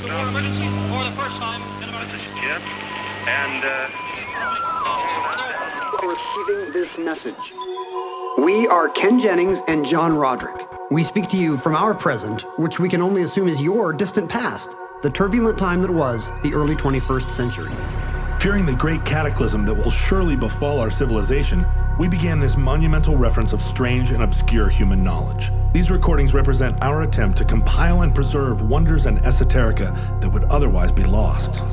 emergency for the first time in about This is Jim, and Receiving this message. We are Ken Jennings and John Roderick. We speak to you from our present, which we can only assume is your distant past, the turbulent time that was the early 21st century. Fearing the great cataclysm that will surely befall our civilization, we began this monumental reference of strange and obscure human knowledge. These recordings represent our attempt to compile and preserve wonders and esoterica that would otherwise be lost.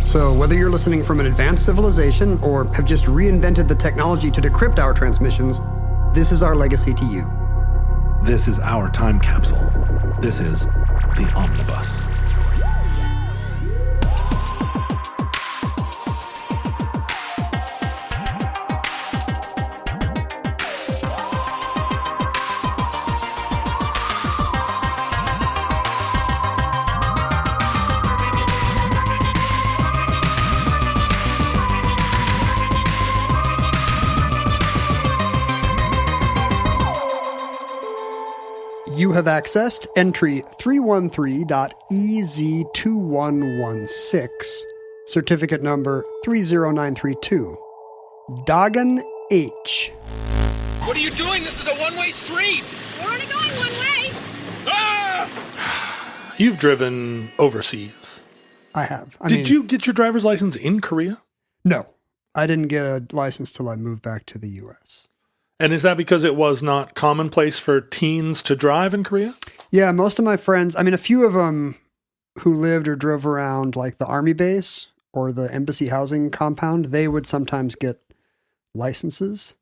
So whether you're listening from an advanced civilization or have just reinvented the technology to decrypt our transmissions, this is our legacy to you. This is our time capsule. This is the Omnibus. You have accessed entry 313.EZ2116, certificate number 30932. Dagen H. What are you doing? This is a one-way street! We're only going one way. Ah! You've driven overseas. I have. Did you get your driver's license in Korea? No. I didn't get a license till I moved back to the U.S. And is that because it was not commonplace for teens to drive in Korea? Yeah, most of my friends, a few of them who lived or drove around like the army base or the embassy housing compound, they would sometimes get licenses.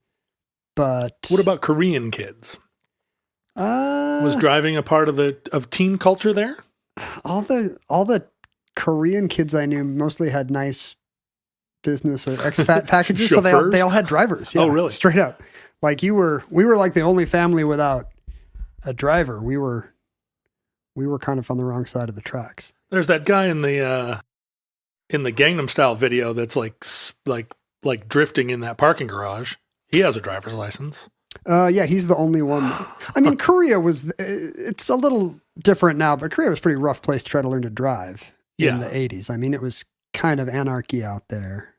But What about Korean kids? Was driving a part of teen culture there? all the Korean kids I knew mostly had nice business or expat packages, so they all had drivers. Yeah, oh, really? Straight up. Like we were like the only family without a driver. We were kind of on the wrong side of the tracks. There's that guy in the Gangnam Style video that's like drifting in that parking garage. He has a driver's license. Yeah, he's the only one. Korea it's a little different now, but Korea was a pretty rough place to try to learn to drive in the 80s. It was kind of anarchy out there.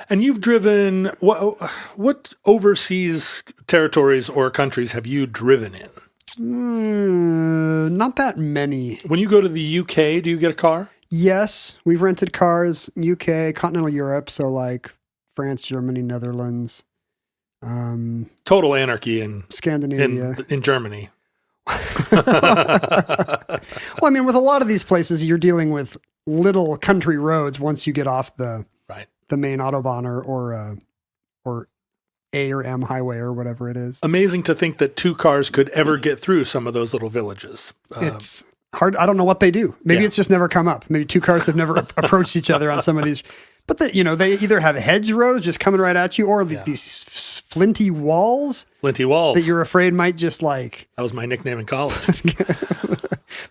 And you've driven, what overseas territories or countries have you driven in? Not that many. When you go to the UK, do you get a car? Yes, we've rented cars, UK, continental Europe, so like France, Germany, Netherlands. Total anarchy in Scandinavia. In Germany. Well, with a lot of these places, you're dealing with little country roads once you get off the main Autobahn or A or M highway or whatever it is. Amazing to think that two cars could ever get through some of those little villages. It's hard. I don't know what they do. Maybe it's just never come up. Maybe two cars have never approached each other on some of these. But they either have hedgerows just coming right at you or these flinty walls. Flinty walls. That you're afraid might just like... That was my nickname in college.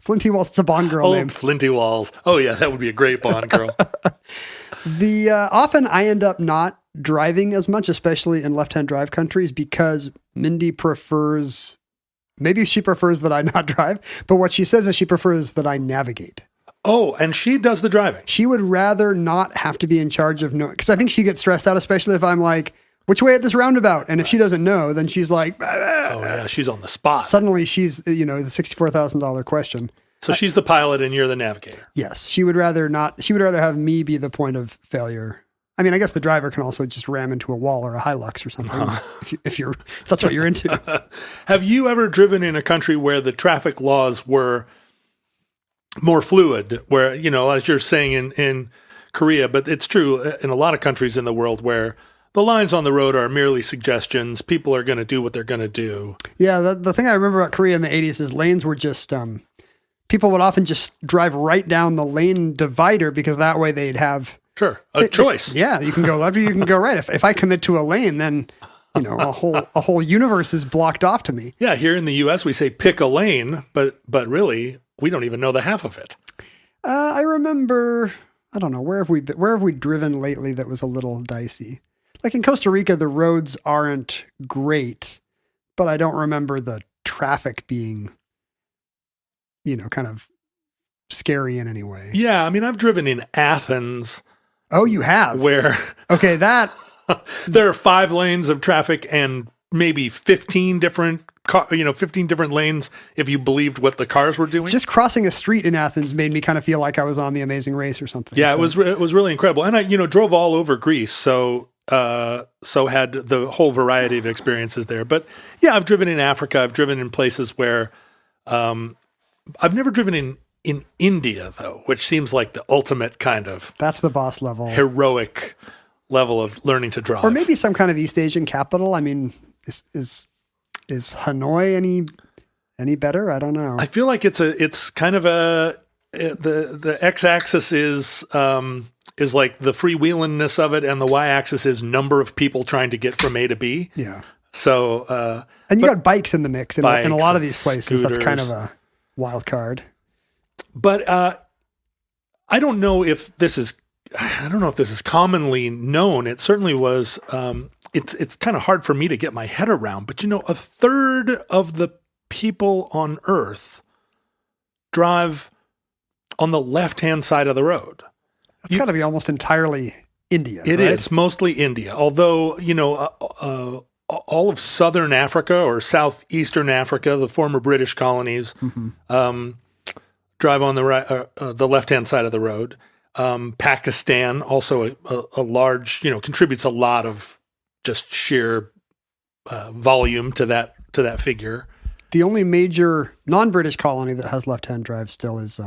Flinty Walls. It's a Bond girl name. Flinty Walls. Oh, yeah. That would be a great Bond girl. Often I end up not driving as much, especially in left-hand drive countries, because Mindy prefers... Maybe she prefers that I not drive, but what she says is she prefers that I navigate. Oh, and she does the driving. She would rather not have to be in charge of knowing, because I think she gets stressed out, especially if I'm like, which way at this roundabout? And if she doesn't know, then she's like, oh yeah, she's on the spot. Suddenly she's, the $64,000 question. So she's the pilot and you're the navigator. Yes. She would rather have me be the point of failure. I guess the driver can also just ram into a wall or a Hilux or something if that's what you're into. Have you ever driven in a country where the traffic laws were more fluid, where, as you're saying in Korea, but it's true in a lot of countries in the world where the lines on the road are merely suggestions. People are going to do what they're going to do. Yeah. The thing I remember about Korea in the 80s is lanes were just, people would often just drive right down the lane divider because that way they'd have choice. You can go left or you can go right. If I commit to a lane, then a whole universe is blocked off to me. Yeah, here in the U.S. we say pick a lane, but really we don't even know the half of it. I remember, I don't know, where have we driven lately that was a little dicey? Like in Costa Rica, the roads aren't great, but I don't remember the traffic being, kind of scary in any way. Yeah, I mean, I've driven in Athens Oh, you have? where Okay, that... there are 5 lanes of traffic and maybe 15 different 15 different lanes if you believed what the cars were doing. Just crossing a street in Athens made me kind of feel like I was on The Amazing Race or something. Yeah, so. It was really incredible. And I drove all over Greece, so had the whole variety of experiences there. But yeah, I've driven in Africa. I've driven in places where I've never driven in India, though, which seems like the ultimate kind of... That's the boss level. Heroic level of learning to drive. Or maybe some kind of East Asian capital. I mean, is Hanoi any better? I don't know. I feel like it's kind of the x-axis is like the freewheelingness of it, and the y-axis is number of people trying to get from A to B. Yeah. So and you got bikes in the mix in a lot of these places. Scooters. That's kind of a wild card. But I don't know if this is commonly known. It certainly was. It's kind of hard for me to get my head around. But a third of the people on Earth drive on the left-hand side of the road. That's got to be almost entirely India. It right? is mostly India. Although all of southern Africa or southeastern Africa, the former British colonies, drive on the right, the left-hand side of the road. Pakistan also a large, contributes a lot of just sheer volume to that figure. The only major non-British colony that has left-hand drive still is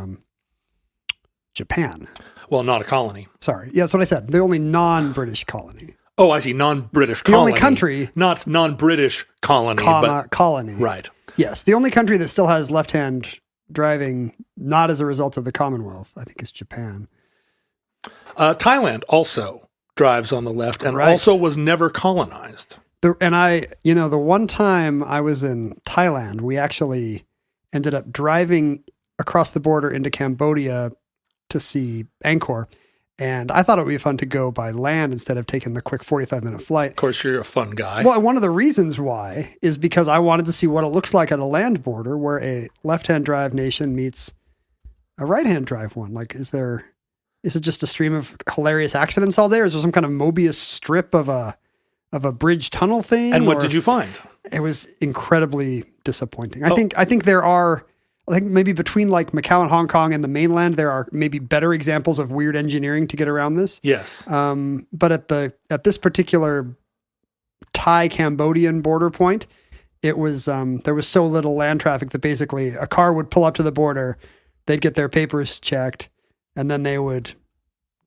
Japan. Well, not a colony. Sorry. Yeah, that's what I said. The only non-British colony. Oh, I see. Non-British colony. The only country. Not non-British colony. But colony. Right. Yes. The only country that still has left-hand driving, not as a result of the Commonwealth, I think is Japan. Thailand also drives on the left and also was never colonized. The one time I was in Thailand, we actually ended up driving across the border into Cambodia to see Angkor. And I thought it would be fun to go by land instead of taking the quick 45-minute flight. Of course, you're a fun guy. Well, one of the reasons why is because I wanted to see what it looks like at a land border where a left-hand drive nation meets a right-hand drive one. Like, is it just a stream of hilarious accidents all day, or is there some kind of Mobius strip of a bridge tunnel thing? And what did you find? It was incredibly disappointing. I think there are... I think maybe between like Macau and Hong Kong and the mainland, there are maybe better examples of weird engineering to get around this. Yes. But at this particular Thai-Cambodian border point, it was there was so little land traffic that basically a car would pull up to the border, they'd get their papers checked, and then they would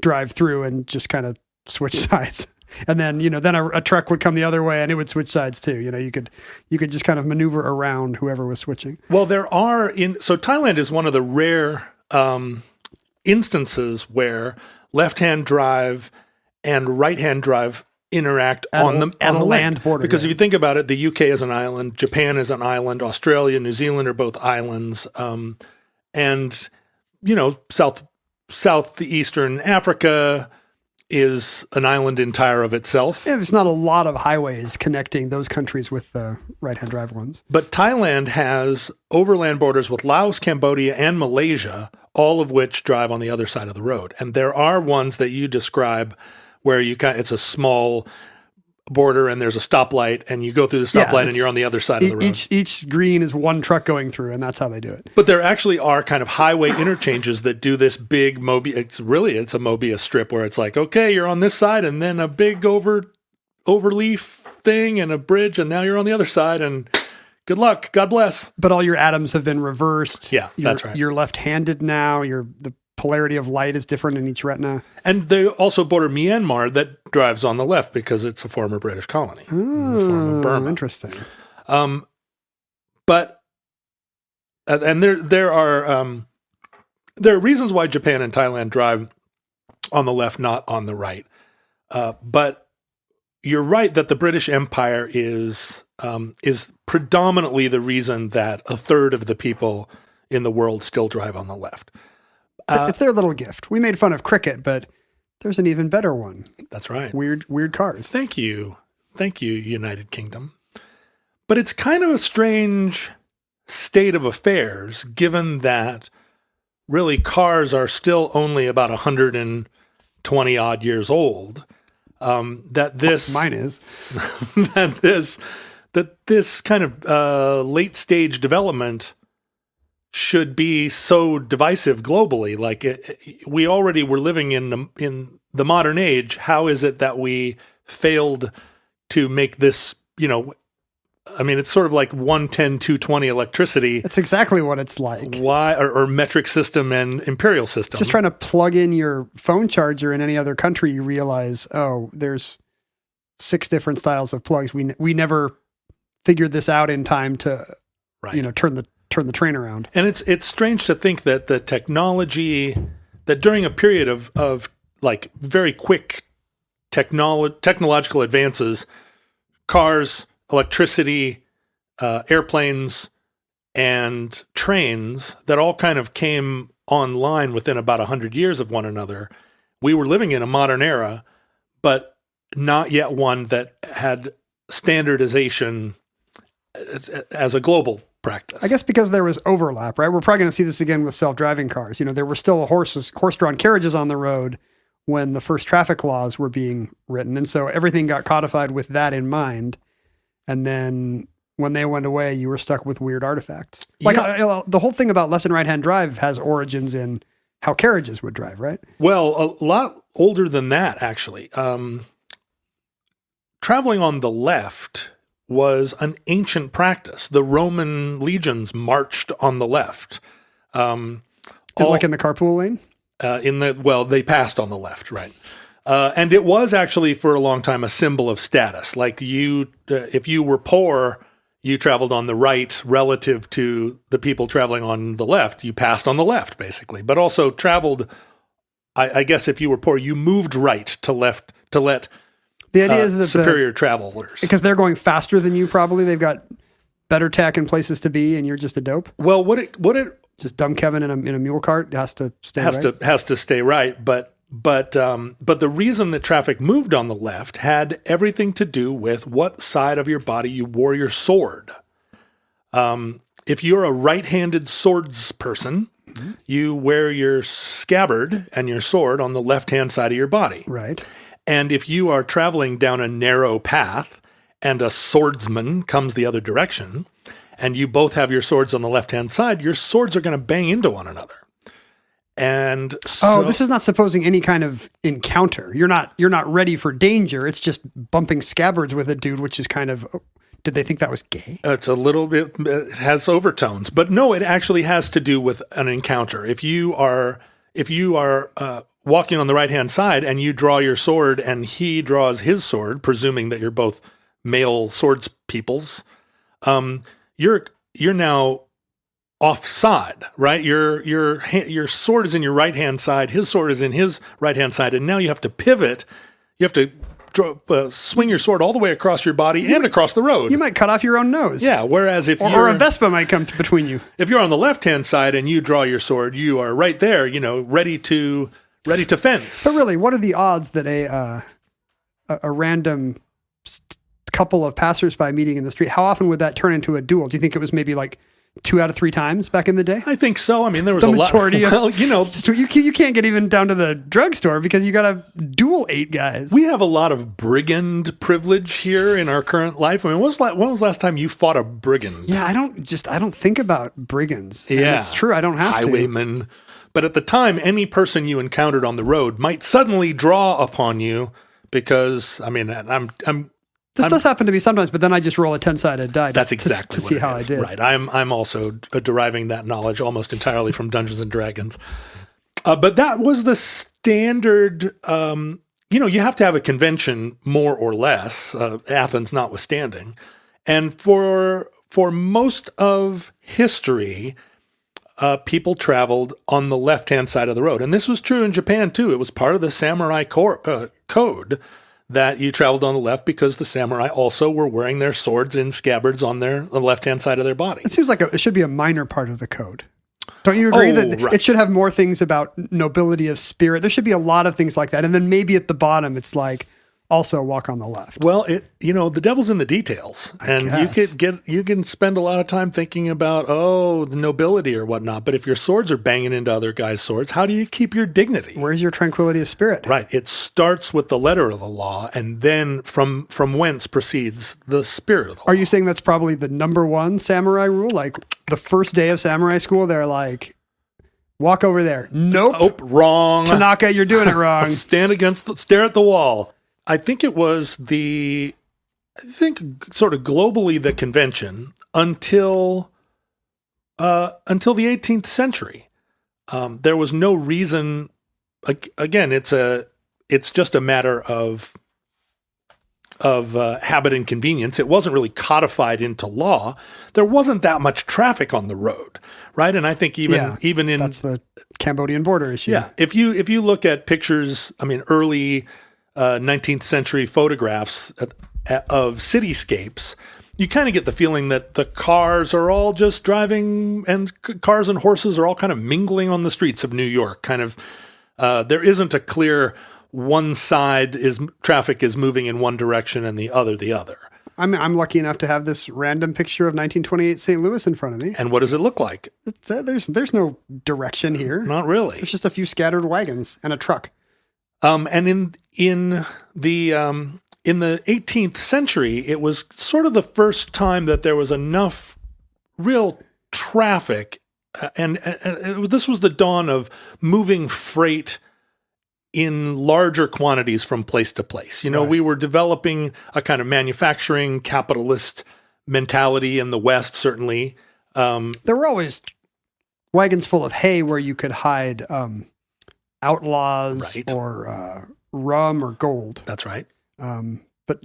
drive through and just kind of switch sides. And then, then a truck would come the other way and it would switch sides too. You could just kind of maneuver around whoever was switching. Well, so Thailand is one of the rare instances where left-hand drive and right-hand drive interact on the land border. Because if you think about it, the UK is an island, Japan is an island, Australia, New Zealand are both islands. And, southeastern Africa is an island entire of itself. Yeah, there's not a lot of highways connecting those countries with the right-hand drive ones. But Thailand has overland borders with Laos, Cambodia, and Malaysia, all of which drive on the other side of the road. And there are ones that you describe where it's a small border and there's a stoplight and you go through the stoplight and you're on the other side of the road. Each green is one truck going through, and that's how they do it. But there actually are kind of highway interchanges that do this big it's a Mobius strip where it's like, okay, you're on this side and then a big overleaf thing and a bridge and now you're on the other side and good luck, God bless. But all your atoms have been reversed. Yeah, that's right. You're left-handed now. The polarity of light is different in each retina. And they also border Myanmar that drives on the left because it's a former British colony. Oh, Burma. Interesting. But there are reasons why Japan and Thailand drive on the left, not on the right. But you're right that the British Empire is predominantly the reason that a third of the people in the world still drive on the left. It's their little gift. We made fun of cricket, but there's an even better one. That's right. Weird cars. Thank you, United Kingdom. But it's kind of a strange state of affairs, given that really cars are still only about 120 odd years old. That this Mine is. that this kind of late stage development should be so divisive globally. Like we already were living in the modern age. How is it that we failed to make this, I mean, it's sort of like 110, 220 electricity. That's exactly what it's like. Why, or metric system and imperial system. Just trying to plug in your phone charger in any other country, you realize, there's 6 different styles of plugs. We never figured this out in time to, turn the train around. And it's strange to think that the technology, that during a period of like very quick technological advances, cars, electricity, airplanes, and trains that all kind of came online within about 100 years of one another. We were living in a modern era, but not yet one that had standardization as a global practice. I guess because there was overlap, right? We're probably going to see this again with self-driving cars. There were still horse-drawn carriages on the road when the first traffic laws were being written. And so everything got codified with that in mind. And then when they went away, you were stuck with weird artifacts. Like the whole thing about left and right-hand drive has origins in how carriages would drive, right? Well, a lot older than that, actually. Traveling on the left was an ancient practice. The Roman legions marched on the left. Like in the carpool lane? They passed on the left, right? And it was actually for a long time a symbol of status. Like if you were poor, you traveled on the right relative to the people traveling on the left. You passed on the left, basically. But also traveled, I guess if you were poor, you moved right to left to let the idea is that superior travelers. Because they're going faster than you probably. They've got better tech and places to be, and you're just a dope. Well, what it just dumb Kevin in a mule cart has to stay right. Has to stay right, but the reason that traffic moved on the left had everything to do with what side of your body you wore your sword. If you're a right-handed swords person, you wear your scabbard and your sword on the left-hand side of your body. Right. And if you are traveling down a narrow path and a swordsman comes the other direction, and you both have your swords on the left-hand side, your swords are going to bang into one another. And so, this is not supposing any kind of encounter. You're not ready for danger. It's just bumping scabbards with a dude, which is kind of. Did they think that was gay? It's a little bit. It has overtones, but no, it actually has to do with an encounter. If you are walking on the right-hand side and you draw your sword and he draws his sword, presuming that you're both male swords peoples, you're now offside, right? Your sword is in your right-hand side, his sword is in his right-hand side, and now you have to pivot. You have to swing your sword all the way across your body and across the road. You might cut off your own nose. Yeah, whereas if or a Vespa might come between you. If you're on the left-hand side and you draw your sword, you are right there, ready to fence. But really, what are the odds that a random couple of passersby meeting in the street, how often would that turn into a duel? Do you think it was maybe like 2 out of 3 times back in the day? I think so. I mean, there was the a majority lot. Of, you can't get even down to the drugstore because you got to duel 8 guys. We have a lot of brigand privilege here in our current life. I mean, when was the last time you fought a brigand? Yeah, I don't think about brigands. Yeah, and it's true. I don't have highwaymen. But at the time, any person you encountered on the road might suddenly draw upon you because, I mean, This does happen to me sometimes, but then I just roll a 10-sided die that's exactly to see how I did. Right. I'm also deriving that knowledge almost entirely from Dungeons and Dragons. But that was the standard, you have to have a convention more or less, Athens notwithstanding. And for most of history, people traveled on the left-hand side of the road. And this was true in Japan, too. It was part of the samurai code that you traveled on the left because the samurai also were wearing their swords in scabbards on the left-hand side of their body. It seems like it should be a minor part of the code. Don't you agree that right. It should have more things about nobility of spirit? There should be a lot of things like that. And then maybe at the bottom, it's like also walk on the left. Well, the devil's in the details, and you can spend a lot of time thinking about the nobility or whatnot. But if your swords are banging into other guys' swords, how do you keep your dignity? Where's your tranquility of spirit? Right. It starts with the letter of the law, and then from whence proceeds the spirit of the law. Are you saying that's probably the number one samurai rule? Like the first day of samurai school, they're like, walk over there. Nope. Oh, wrong. Tanaka, you're doing it wrong. Stare at the wall. I think it was sort of globally the convention until the 18th century. There was no reason. Again, it's just a matter of habit and convenience. It wasn't really codified into law. There wasn't that much traffic on the road, right? And I think even in that's the Cambodian border issue. Yeah, if you look at pictures, early 19th century photographs of cityscapes, you kind of get the feeling that the cars are all just driving, and cars and horses are all kind of mingling on the streets of New York. Kind of, there isn't a clear one side traffic is moving in one direction and the other. I'm lucky enough to have this random picture of 1928 St. Louis in front of me. And what does it look like? There's no direction here. Not really. There's just a few scattered wagons and a truck. And in the 18th century, it was sort of the first time that there was enough real traffic, and this was the dawn of moving freight in larger quantities from place to place. Right. We were developing a kind of manufacturing capitalist mentality in the West, certainly. There were always wagons full of hay where you could hide outlaws or rum or gold. That's right. But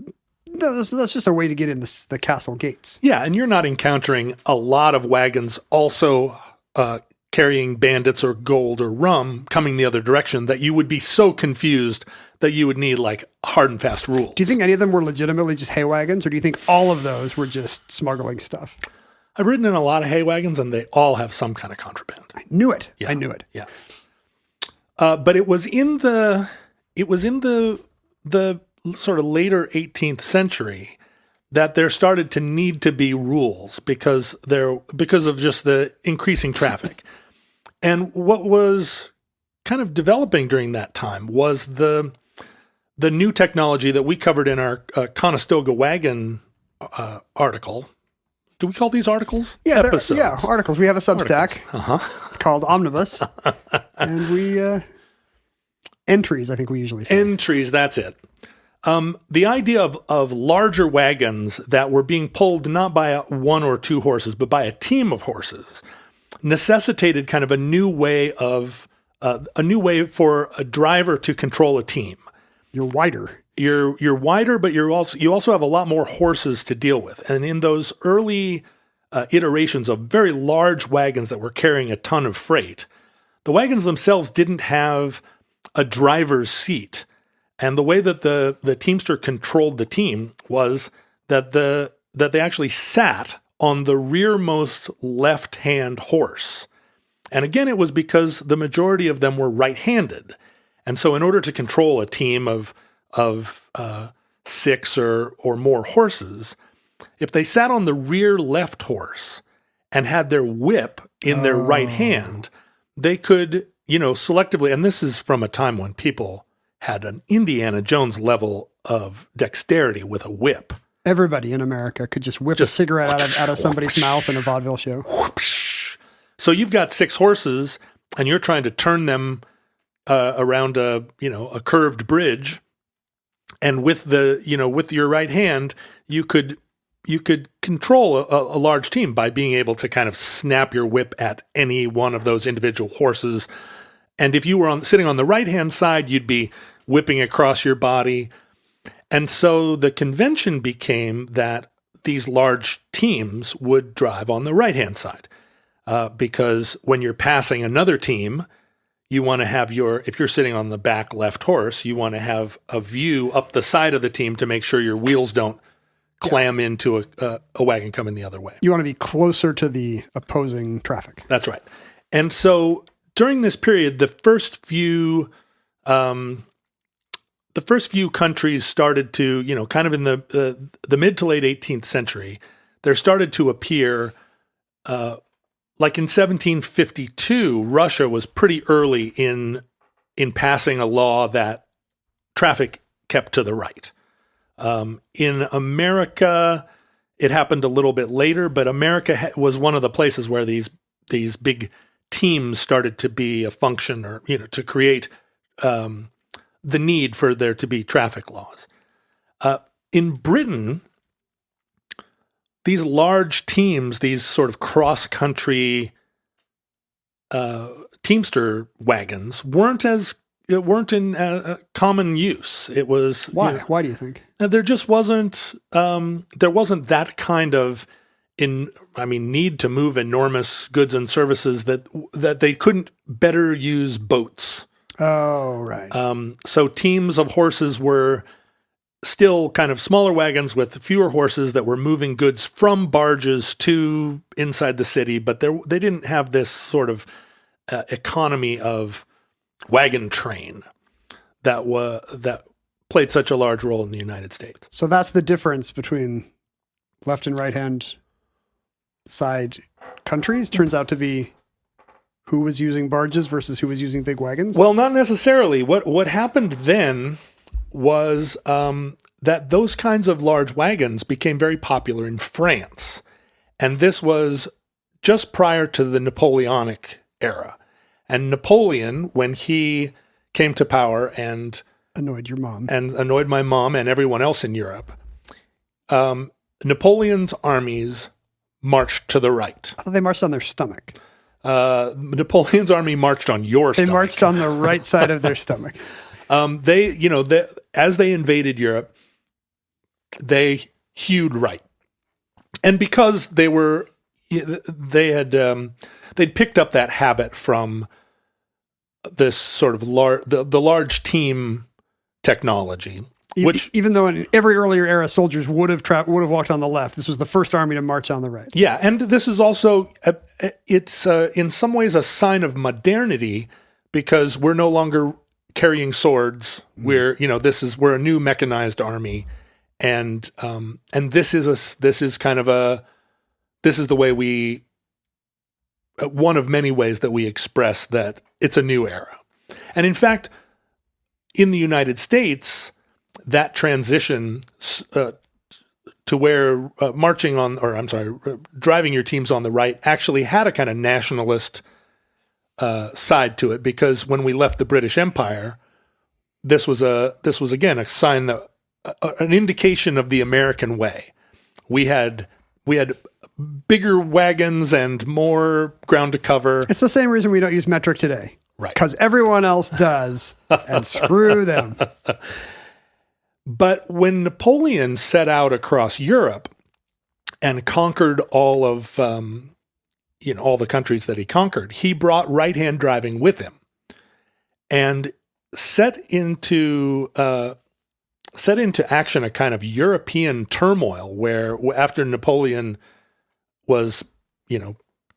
that's just a way to get in the castle gates. Yeah, and you're not encountering a lot of wagons also carrying bandits or gold or rum coming the other direction that you would be so confused that you would need like hard and fast rules. Do you think any of them were legitimately just hay wagons, or do you think all of those were just smuggling stuff? I've ridden in a lot of hay wagons, and they all have some kind of contraband. I knew it. Yeah. I knew it. Yeah. But it was in the sort of later 18th century that there started to need to be rules because of just the increasing traffic. And what was kind of developing during that time was the new technology that we covered in our Conestoga wagon article. Do we call these articles? Yeah, episodes. Articles. We have a Substack called Omnibus, and we entries. I think we usually say entries. That's it. The idea of larger wagons that were being pulled not by one or two horses, but by a team of horses, necessitated kind of a new way for a driver to control a team. You're wider. You're wider, but you also have a lot more horses to deal with. And in those early iterations of very large wagons that were carrying a ton of freight, the wagons themselves didn't have a driver's seat. And the way that the teamster controlled the team was that they actually sat on the rearmost left-hand horse. And again, it was because the majority of them were right-handed. And so in order to control a team of 6 or more horses, if they sat on the rear left horse and had their whip in their right hand, they could, selectively, and this is from a time when people had an Indiana Jones level of dexterity with a whip. Everybody in America could just whip a cigarette out of somebody's mouth in a vaudeville show. So you've got 6 horses, and you're trying to turn them around a curved bridge, and with your right hand, you could control a large team by being able to kind of snap your whip at any one of those individual horses. And if you were sitting on the right-hand side, you'd be whipping across your body. And so the convention became that these large teams would drive on the right-hand side. Because when you're passing another team, you want to have if you're sitting on the back left horse, you want to have a view up the side of the team to make sure your wheels don't clam into a wagon coming the other way. You want to be closer to the opposing traffic. That's right. And so during this period, the first few the first few countries started to, kind of in the mid to late 18th century, there started to appear, like in 1752, Russia was pretty early in passing a law that traffic kept to the right. In America, it happened a little bit later, but America was one of the places where these big teams started to be a function, or to create the need for there to be traffic laws. In Britain, these large teams, these sort of cross-country Teamster wagons, weren't in common use. It was why? Why do you think? There just wasn't that kind of need to move enormous goods and services that they couldn't better use boats. Oh, right. So teams of horses were still kind of smaller wagons with fewer horses that were moving goods from barges to inside the city, but they didn't have this sort of economy of wagon train that played such a large role in the United States. So that's the difference between left and right hand side countries. Turns out to be who was using barges versus who was using big wagons? Well, not necessarily. What happened then was that those kinds of large wagons became very popular in France. And this was just prior to the Napoleonic era. And Napoleon, when he came to power and annoyed your mom. And annoyed my mom and everyone else in Europe, Napoleon's armies marched to the right. I thought they marched on their stomach. Napoleon's army marched on your stomach. They marched on the right side of their stomach. As they invaded Europe, they hewed right. And because they'd picked up that habit from this sort of the large team technology, which even though in every earlier era soldiers would have walked on the left, this was the first army to march on the right. Yeah, and this is also it's in some ways a sign of modernity because we're no longer carrying swords. We're a new mechanized army, and this is the way one of many ways that we express that it's a new era. And in fact, in the United States, that transition to where driving your teams on the right actually had a kind of nationalist side to it, because when we left the British Empire, this was again a sign that an indication of the American way. We had bigger wagons and more ground to cover. It's the same reason we don't use metric today. Right. Because everyone else does, and screw them. But when Napoleon set out across Europe and conquered all of all the countries that he conquered, he brought right-hand driving with him and set into action a kind of European turmoil where after Napoleon was,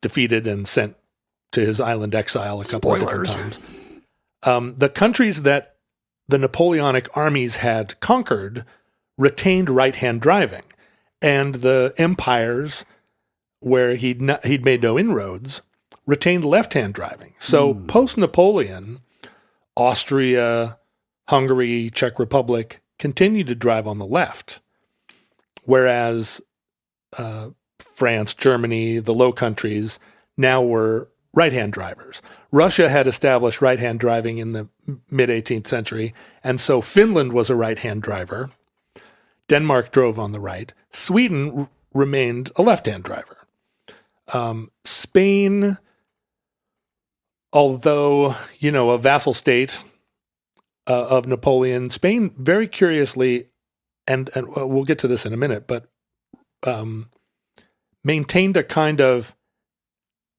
defeated and sent to his island exile a couple of different times, the countries that the Napoleonic armies had conquered retained right-hand driving, and the empires where he'd made no inroads retained left-hand driving. So post-Napoleon, Austria, Hungary, Czech Republic continued to drive on the left, whereas France, Germany, the Low Countries now were right-hand drivers. Russia had established right-hand driving in the mid-18th century, and so Finland was a right-hand driver. Denmark drove on the right. Sweden remained a left-hand driver. Spain, although, a vassal state of Napoleon, Spain very curiously, and we'll get to this in a minute, but maintained a kind of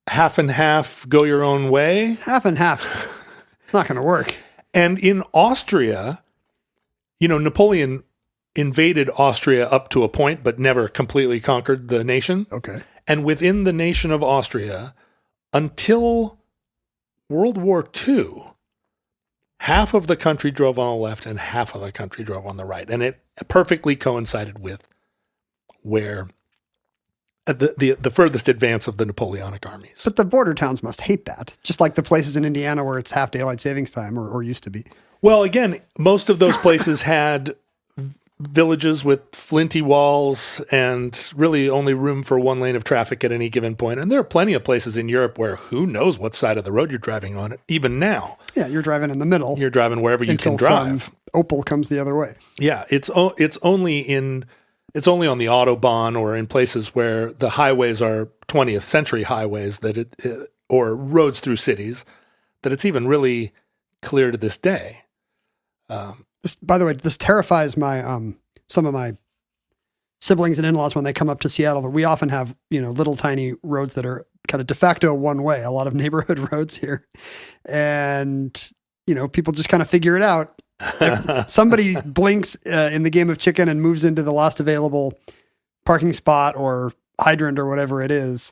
half and half, go your own way. Half and half. Not going to work. And in Austria, Napoleon invaded Austria up to a point, but never completely conquered the nation. Okay. And within the nation of Austria, until World War II, half of the country drove on the left and half of the country drove on the right. And it perfectly coincided with where the furthest advance of the Napoleonic armies. But the border towns must hate that, just like the places in Indiana where it's half daylight savings time or used to be. Well, again, most of those places had villages with flinty walls and really only room for one lane of traffic at any given point. And there are plenty of places in Europe where who knows what side of the road you're driving on, even now. Yeah, you're driving in the middle. You're driving wherever you can drive. Until some Opal comes the other way. Yeah, it's only on the Autobahn or in places where the highways are 20th century highways or roads through cities that it's even really clear to this day. By the way, this terrifies my some of my siblings and in-laws when they come up to Seattle. We often have little tiny roads that are kind of de facto one way. A lot of neighborhood roads here, and people just kind of figure it out. If somebody blinks in the game of chicken and moves into the last available parking spot or hydrant or whatever it is,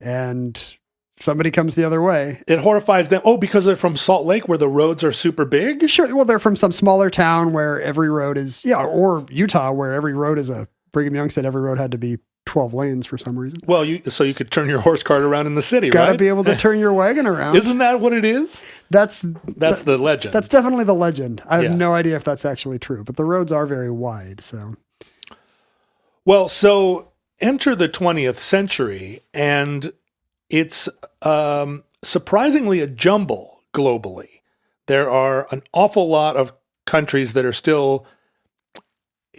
and somebody comes the other way. It horrifies them. Oh, because they're from Salt Lake where the roads are super big? Sure. Well, they're from some smaller town where every road is, or Utah where every road is Brigham Young said every road had to be 12 lanes for some reason. Well, so you could turn your horse cart around in the city, Gotta right? be able to turn your wagon around. Isn't that what it is? That's the legend. That's definitely the legend. I have no idea if that's actually true, but the roads are very wide, so. Well, so enter the 20th century, and it's surprisingly a jumble globally. There are an awful lot of countries that are still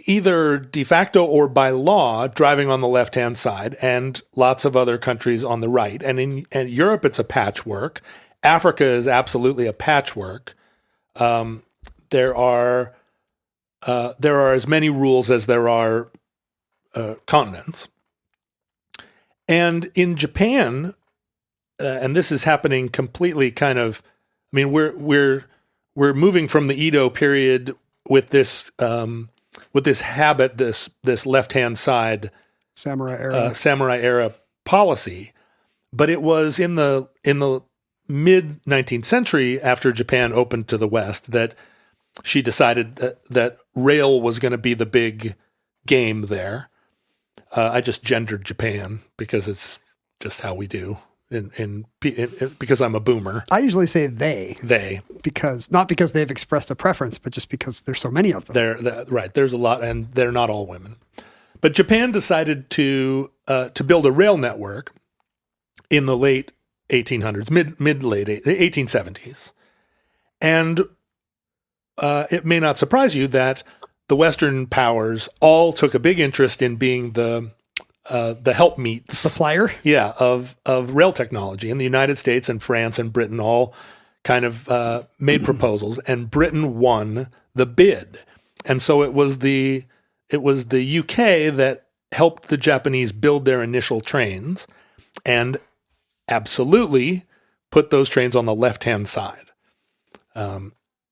either de facto or by law driving on the left-hand side, and lots of other countries on the right. And in Europe, it's a patchwork. Africa is absolutely a patchwork. There are as many rules as there are continents. And in Japan, and this is happening completely kind of, I mean, we're moving from the Edo period with this habit, this left-hand side samurai era policy, but it was in the mid 19th century, after Japan opened to the West, that she decided that rail was going to be the big game there. I just gendered Japan because it's just how we do. Because I'm a boomer. I usually say they. They. Not because they've expressed a preference, but just because there's so many of them. Right. There's a lot, and they're not all women. But Japan decided to build a rail network in the late 1800s, mid-late 1870s. And it may not surprise you that the Western powers all took a big interest in being the helpmeets supplier, of rail technology. And the United States and France and Britain all kind of made proposals, and Britain won the bid. And so it was the UK that helped the Japanese build their initial trains, and absolutely put those trains on the left-hand side.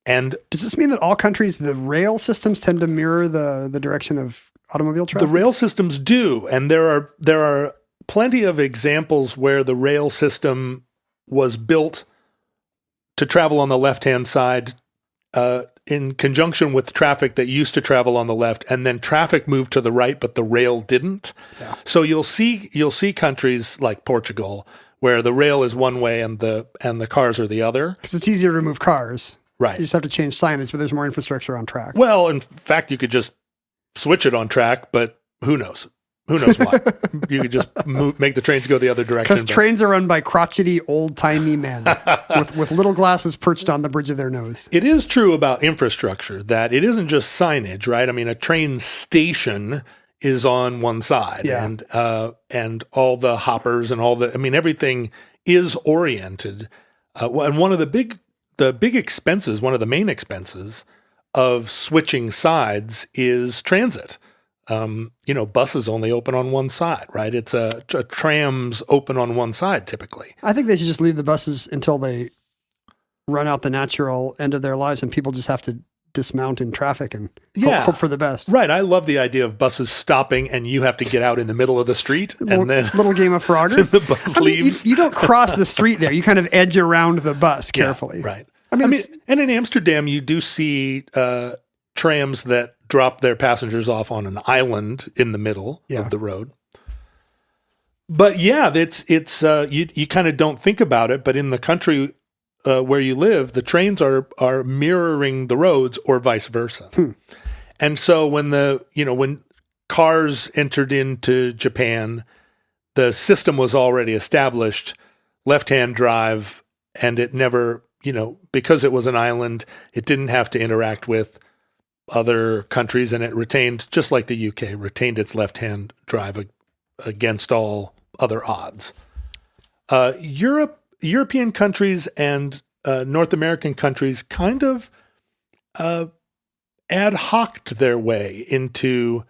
And does this mean that all countries, the rail systems tend to mirror the direction of automobile traffic? The rail systems do, and there are plenty of examples where the rail system was built to travel on the left-hand side in conjunction with traffic that used to travel on the left, and then traffic moved to the right, but the rail didn't. Yeah. So you'll see countries like Portugal where the rail is one way and the cars are the other. Because it's easier to move cars. Right. You just have to change signage, but there's more infrastructure on track. Well, in fact, you could just switch it on track, but who knows? Who knows why? You could just make the trains go the other direction. Because trains are run by crotchety, old-timey men with little glasses perched on the bridge of their nose. It is true about infrastructure that it isn't just signage, right? I mean, a train station is on one side, and all the hoppers and everything is oriented. And one of the big expenses, one of the main expenses of switching sides is transit. Buses only open on one side, right? It's a trams open on one side typically. I think they should just leave the buses until they run out the natural end of their lives, and people just have to dismount in traffic and hope for the best. Right. I love the idea of buses stopping and you have to get out in the middle of the street and then little game of Frogger. The bus leaves. You don't cross the street there. You kind of edge around the bus carefully. Yeah, right. I mean, and in Amsterdam, you do see trams that drop their passengers off on an island in the middle of the road. But yeah, it's you kind of don't think about it, but in the country where you live, the trains are mirroring the roads or vice versa. And so when cars entered into Japan, the system was already established, left-hand drive, and it never, because it was an island, it didn't have to interact with other countries, and it retained, just like the UK, retained its left-hand drive against all other odds. European countries and North American countries kind of ad hoc'd their way into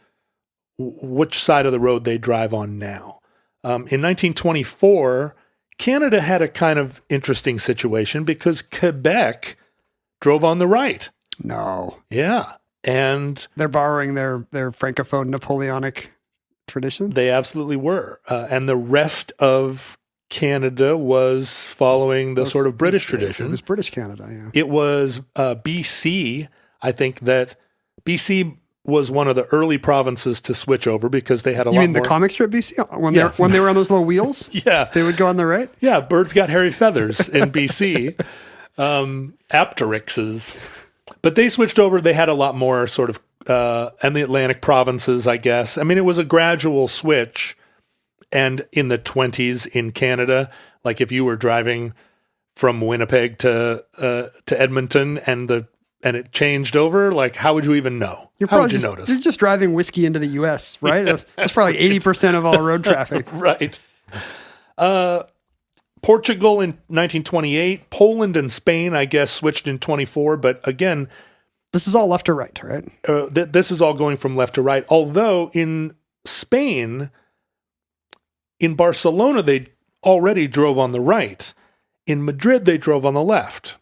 which side of the road they drive on now. In 1924, Canada had a kind of interesting situation because Quebec drove on the right. No. Yeah. And they're borrowing their Francophone Napoleonic tradition? They absolutely were. And the rest of Canada was following the sort of British tradition. It was British Canada, yeah. It was BC. I think that BC was one of the early provinces to switch over because they had a lot more... You mean the comic strip BC? When they were on those little wheels? Yeah. They would go on the right? Yeah, birds got hairy feathers in BC. Apteryxes. But they switched over. They had a lot more sort of... and the Atlantic provinces, I guess. I mean, it was a gradual switch. And in the 20s in Canada, like if you were driving from Winnipeg to Edmonton and it changed over, like how would you even know? How would you notice? You're just driving whiskey into the U.S., right? Yeah. That's probably 80% of all road traffic. Right. Portugal in 1928, Poland and Spain, I guess, switched in 24. But again, this is all left to right, right? This is all going from left to right. Although in Spain, in Barcelona, they already drove on the right. In Madrid, they drove on the left.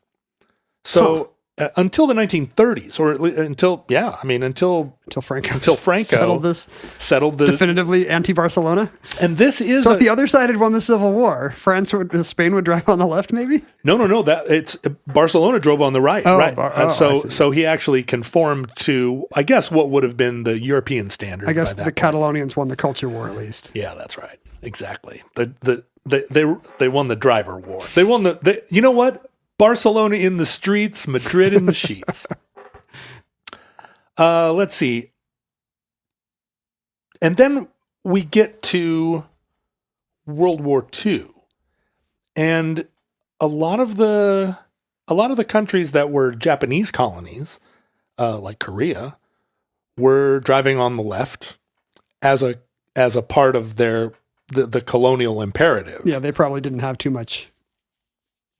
So until the 1930s, or until Franco settled the definitively anti-Barcelona. And this is if the other side had won the Civil War, Spain would drive on the left, maybe. No. That it's Barcelona drove on the right. So he actually conformed to, I guess, what would have been the European standard. I guess the Catalonians won the culture war, at least. Yeah, that's right. Exactly. They won the driver war. They won you know what? Barcelona in the streets, Madrid in the sheets. Let's see. And then we get to World War II. And a lot of the countries that were Japanese colonies, like Korea, were driving on the left as a part of the colonial imperative. Yeah, they probably didn't have too much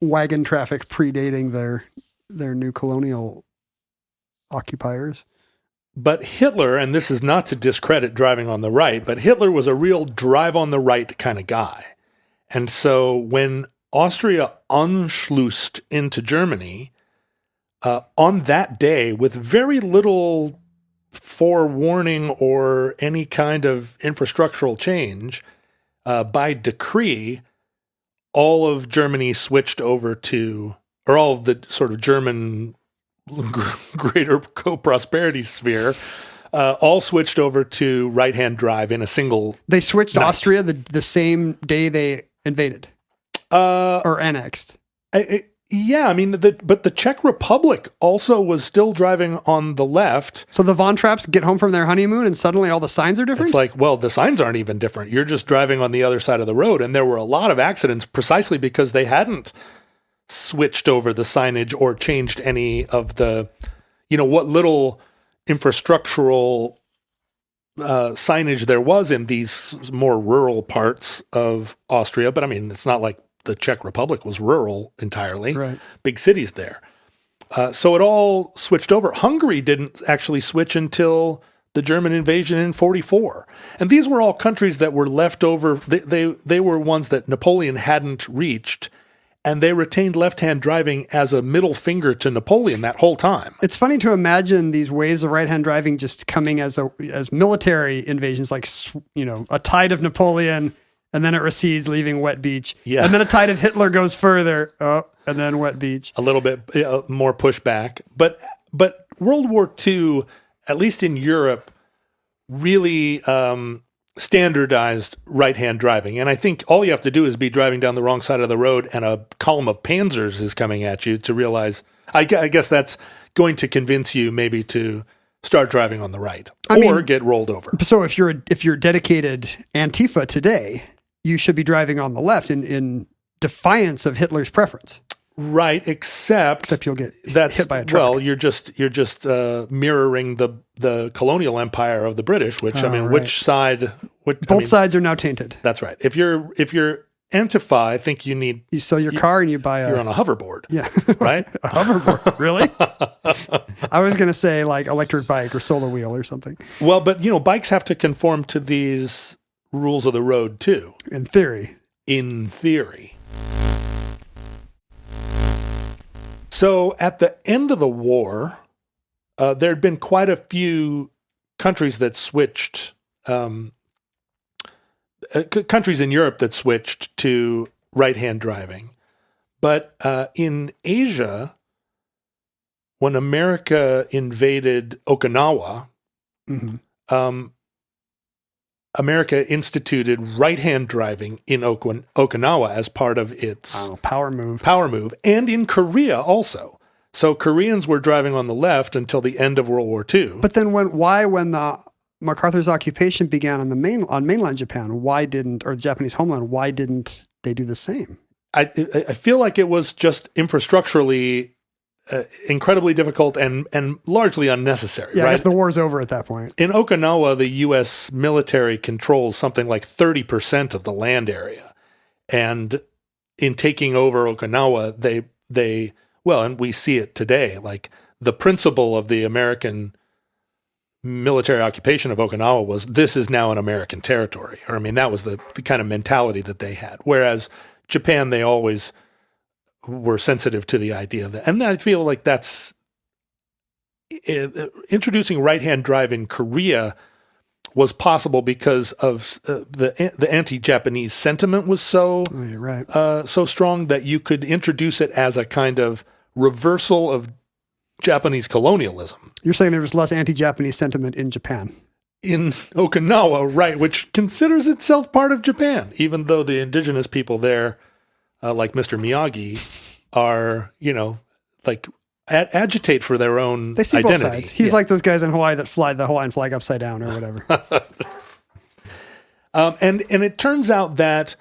wagon traffic predating their new colonial occupiers. But Hitler, and this is not to discredit driving on the right, but Hitler was a real drive on the right kind of guy. And so when Austria anschlossed into Germany, on that day, with very little forewarning or any kind of infrastructural change, by decree, all of Germany switched over to, or all of the sort of German greater co-prosperity sphere, all switched over to right-hand drive in a single They switched night. Austria the same day they invaded or annexed. Yeah, I mean, but the Czech Republic also was still driving on the left. So the Von Trapps get home from their honeymoon and suddenly all the signs are different? It's like, well, the signs aren't even different. You're just driving on the other side of the road. And there were a lot of accidents precisely because they hadn't switched over the signage or changed any of the, what little infrastructural signage there was in these more rural parts of Austria. But I mean, it's not like the Czech Republic was rural entirely. Right. Big cities there. So it all switched over. Hungary didn't actually switch until the German invasion in 1944. And these were all countries that were left over. They were ones that Napoleon hadn't reached, and they retained left-hand driving as a middle finger to Napoleon that whole time. It's funny to imagine these waves of right-hand driving just coming as military invasions, like, a tide of Napoleon and then it recedes, leaving wet beach. Yeah. And then a tide of Hitler goes further, and then wet beach. A little bit more pushback. But World War II, at least in Europe, really standardized right-hand driving. And I think all you have to do is be driving down the wrong side of the road and a column of panzers is coming at you to realize, I guess that's going to convince you maybe to start driving on the right or get rolled over. So if you're dedicated Antifa today, you should be driving on the left in defiance of Hitler's preference. Right, except you'll get hit by a truck. Well, you're just mirroring the colonial empire of the British, which which side? Both sides are now tainted. That's right. If you're Antifa, I think you sell your car and you buy you're on a hoverboard. Yeah, right. A hoverboard, really? I was going to say like electric bike or solo wheel or something. Well, but bikes have to conform to these rules of the road too. In theory. So at the end of the war, there had been quite a few countries that switched, countries in Europe that switched to right-hand driving. But in Asia, when America invaded Okinawa, America instituted right-hand driving in Okinawa as part of its power move. And in Korea also. So Koreans were driving on the left until the end of World War II. But then when the MacArthur's occupation began on mainland Japan, or the Japanese homeland, why didn't they do the same? I feel like it was just infrastructurally incredibly difficult and largely unnecessary. Yeah, right? I guess the war's over at that point. In Okinawa, the U.S. military controls something like 30% of the land area. And in taking over Okinawa, and we see it today, like the principle of the American military occupation of Okinawa was, this is now an American territory. Or, that was the kind of mentality that they had. Whereas Japan, they always were sensitive to the idea of that. And I feel like that's introducing right-hand drive in Korea was possible because of the anti-Japanese sentiment was so strong that you could introduce it as a kind of reversal of Japanese colonialism. You're saying there was less anti-Japanese sentiment in Japan? In Okinawa, right, which considers itself part of Japan, even though the indigenous people there, like Mr. Miyagi, are, agitate for their own they see identity. Both sides. He's like those guys in Hawaii that fly the Hawaiian flag upside down or whatever. And it turns out that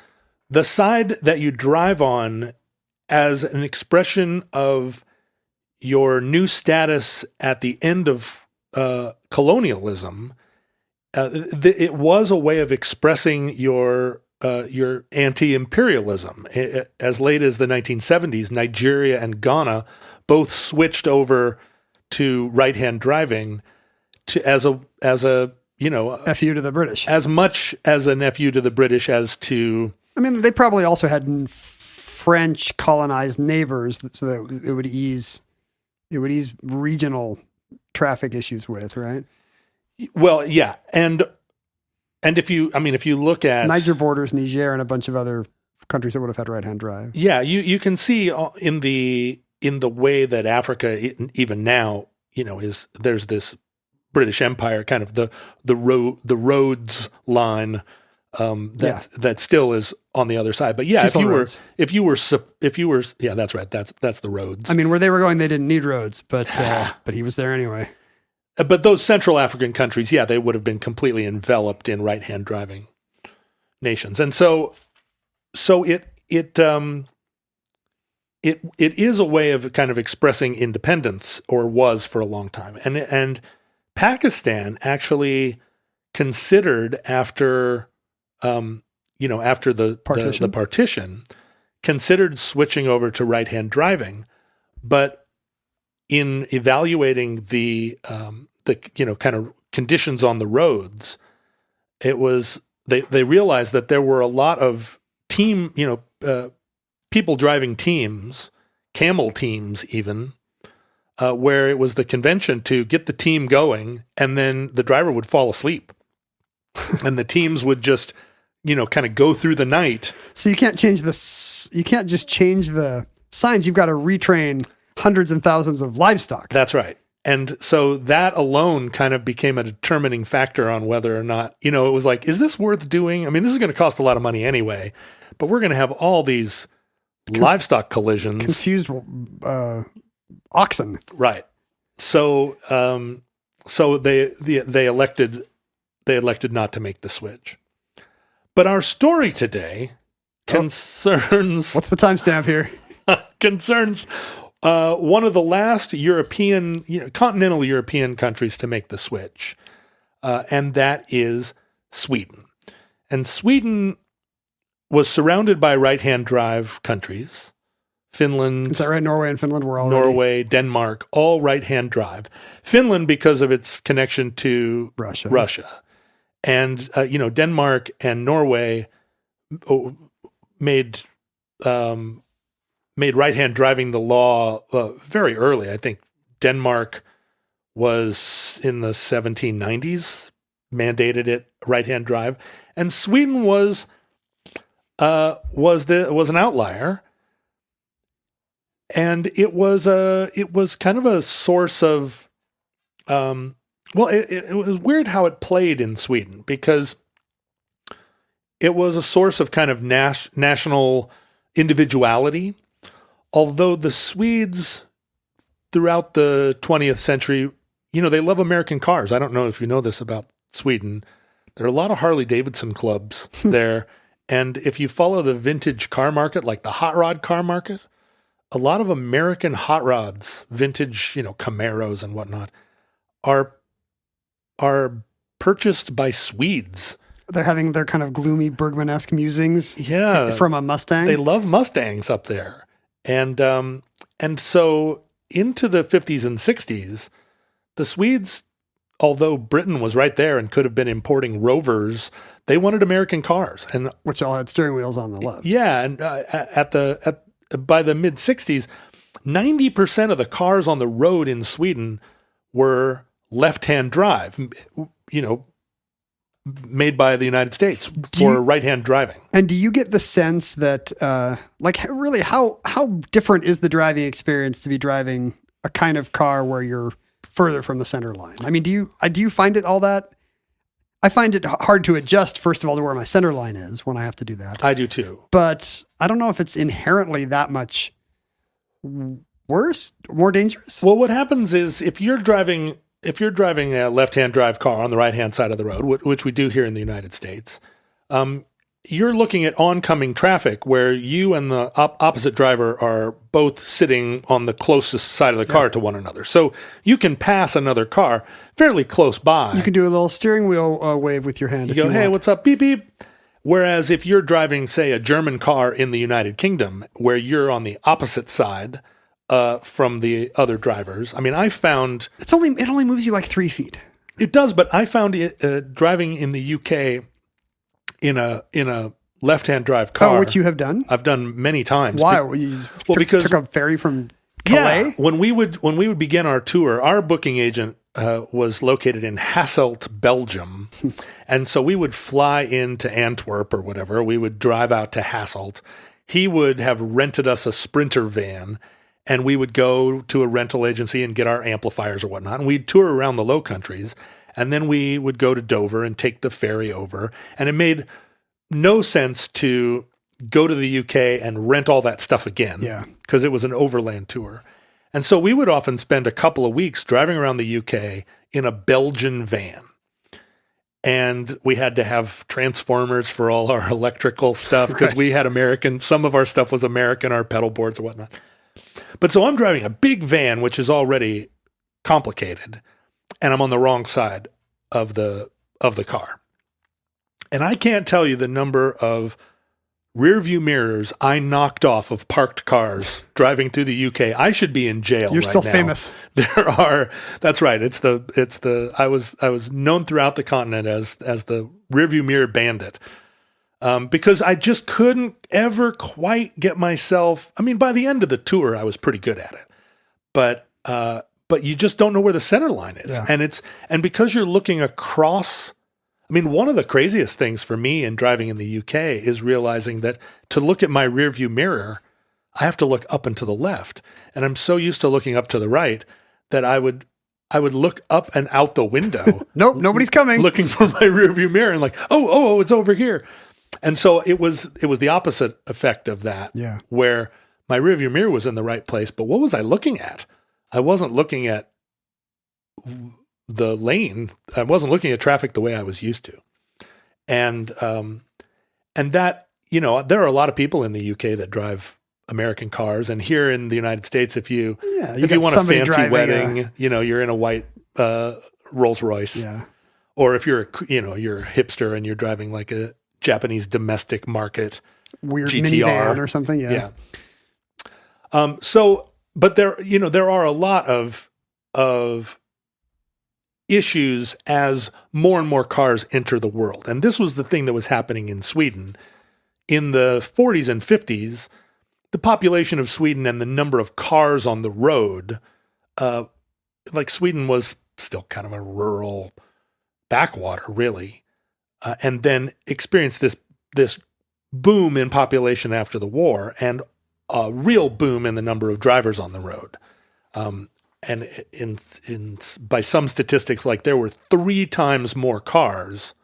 the side that you drive on as an expression of your new status at the end of colonialism, it was a way of expressing your anti-imperialism. As late as the 1970s, Nigeria and Ghana both switched over to right-hand driving as a FU to the British. As much as an FU to the British as to... they probably also had French colonized neighbors so that it would ease regional traffic issues with, right? Well, yeah. And if you look at Niger borders, Niger, and a bunch of other countries that would have had right-hand drive. Yeah, you can see in the way that Africa, even now, there's this British Empire, kind of the Rhodes line that still is on the other side. But yeah, if you were, yeah, that's right. That's the Rhodes. Where they were going, they didn't need roads, but he was there anyway. But those Central African countries, yeah, they would have been completely enveloped in right-hand driving nations, and so it is a way of kind of expressing independence, or was for a long time, and Pakistan actually considered after the partition, considered switching over to right-hand driving, but in evaluating the kind of conditions on the roads, it was they realized that there were a lot of people driving teams, camel teams even, where it was the convention to get the team going, and then the driver would fall asleep, and the teams would just kind of go through the night. So you can't change you can't just change the signs. You've got to retrain hundreds and thousands of livestock. That's right. And so that alone kind of became a determining factor on whether or not, it was like, is this worth doing? I mean, this is going to cost a lot of money anyway, but we're going to have all these livestock collisions. Confused oxen. Right. So they elected not to make the switch. But our story today concerns... What's the timestamp here? concerns one of the last continental European countries to make the switch, and that is Sweden. And Sweden was surrounded by right-hand drive countries. Finland... Is that right? Norway and Finland were already... Norway, Denmark, all right-hand drive. Finland because of its connection to Russia. And, Denmark and Norway made right-hand driving the law very early. I think Denmark was in the 1790s, mandated it right-hand drive, and Sweden was an outlier, and it was kind of a source of it was weird how it played in Sweden, because it was a source of kind of national individuality. Although the Swedes throughout the 20th century, they love American cars. I don't know if you know this about Sweden. There are a lot of Harley-Davidson clubs there. And if you follow the vintage car market, like the hot rod car market, a lot of American hot rods, vintage, Camaros and whatnot, are purchased by Swedes. They're having their kind of gloomy Bergman-esque musings from a Mustang. They love Mustangs up there. And so into the 50s and 60s, the Swedes, although Britain was right there and could have been importing Rovers, they wanted American cars, and which all had steering wheels on the left. Yeah, and by the mid 60s, 90% of the cars on the road in Sweden were left-hand drive, made by the United States for right-hand driving. And do you get the sense that, really, how different is the driving experience to be driving a kind of car where you're further from the center line? I mean, do you find it all that? I find it hard to adjust, first of all, to where my center line is when I have to do that. I do too. But I don't know if it's inherently that much worse, more dangerous. Well, what happens is if you're driving a left-hand drive car on the right-hand side of the road, which we do here in the United States, you're looking at oncoming traffic where you and the opposite driver are both sitting on the closest side of the car to one another. So you can pass another car fairly close by. You can do a little steering wheel wave with your hand. You go, hey, what's up? Beep, beep. Whereas if you're driving, say, a German car in the United Kingdom, where you're on the opposite side from the other drivers, I mean, I found... It only moves you like 3 feet. It does, but I found it driving in the UK in a left-hand drive car. Oh, which you have done? I've done many times. Why? Because took a ferry from Calais? Yeah, when we would begin our tour, our booking agent was located in Hasselt, Belgium. And so we would fly into Antwerp or whatever. We would drive out to Hasselt. He would have rented us a Sprinter van, and we would go to a rental agency and get our amplifiers or whatnot. And we'd tour around the Low Countries. And then we would go to Dover and take the ferry over. And it made no sense to go to the UK and rent all that stuff again. Yeah. Because it was an overland tour. And so we would often spend a couple of weeks driving around the UK in a Belgian van. And we had to have transformers for all our electrical stuff because we had some of our stuff was American, our pedal boards or whatnot. But so I'm driving a big van, which is already complicated, and I'm on the wrong side of the car. And I can't tell you the number of rear view mirrors I knocked off of parked cars driving through the UK. I should be in jail. You're right still now. Famous. That's right. I was known throughout the continent as the rear view mirror bandit. Because I just couldn't ever quite get myself. I mean, by the end of the tour, I was pretty good at it, but you just don't know where the center line is, and because you're looking across I mean, one of the craziest things for me in driving in the UK is realizing that to look at my rearview mirror, I have to look up and to the left. And I'm so used to looking up to the right that I would look up and out the window. Nope, nobody's coming. Looking for my rearview mirror and like, oh, it's over here. And so it was the opposite effect of that. Yeah. Where my rearview mirror was in the right place, but what was I looking at? I wasn't looking at the lane. I wasn't looking at traffic the way I was used to. And that, you know, there are a lot of people in the UK that drive American cars, and here in the United States, if you want a fancy wedding, you know, you're in a white Rolls Royce, or if you're a hipster and you're driving like a Japanese domestic market weird GTR minivan or something, but there are a lot of issues as more and more cars enter the world, and this was the thing that was happening in Sweden in the 40s and 50s. The population of Sweden and the number of cars on the road, like Sweden was still kind of a rural backwater, really, and then experienced this boom in population after the war and a real boom in the number of drivers on the road. And by some statistics, like there were 3 times more cars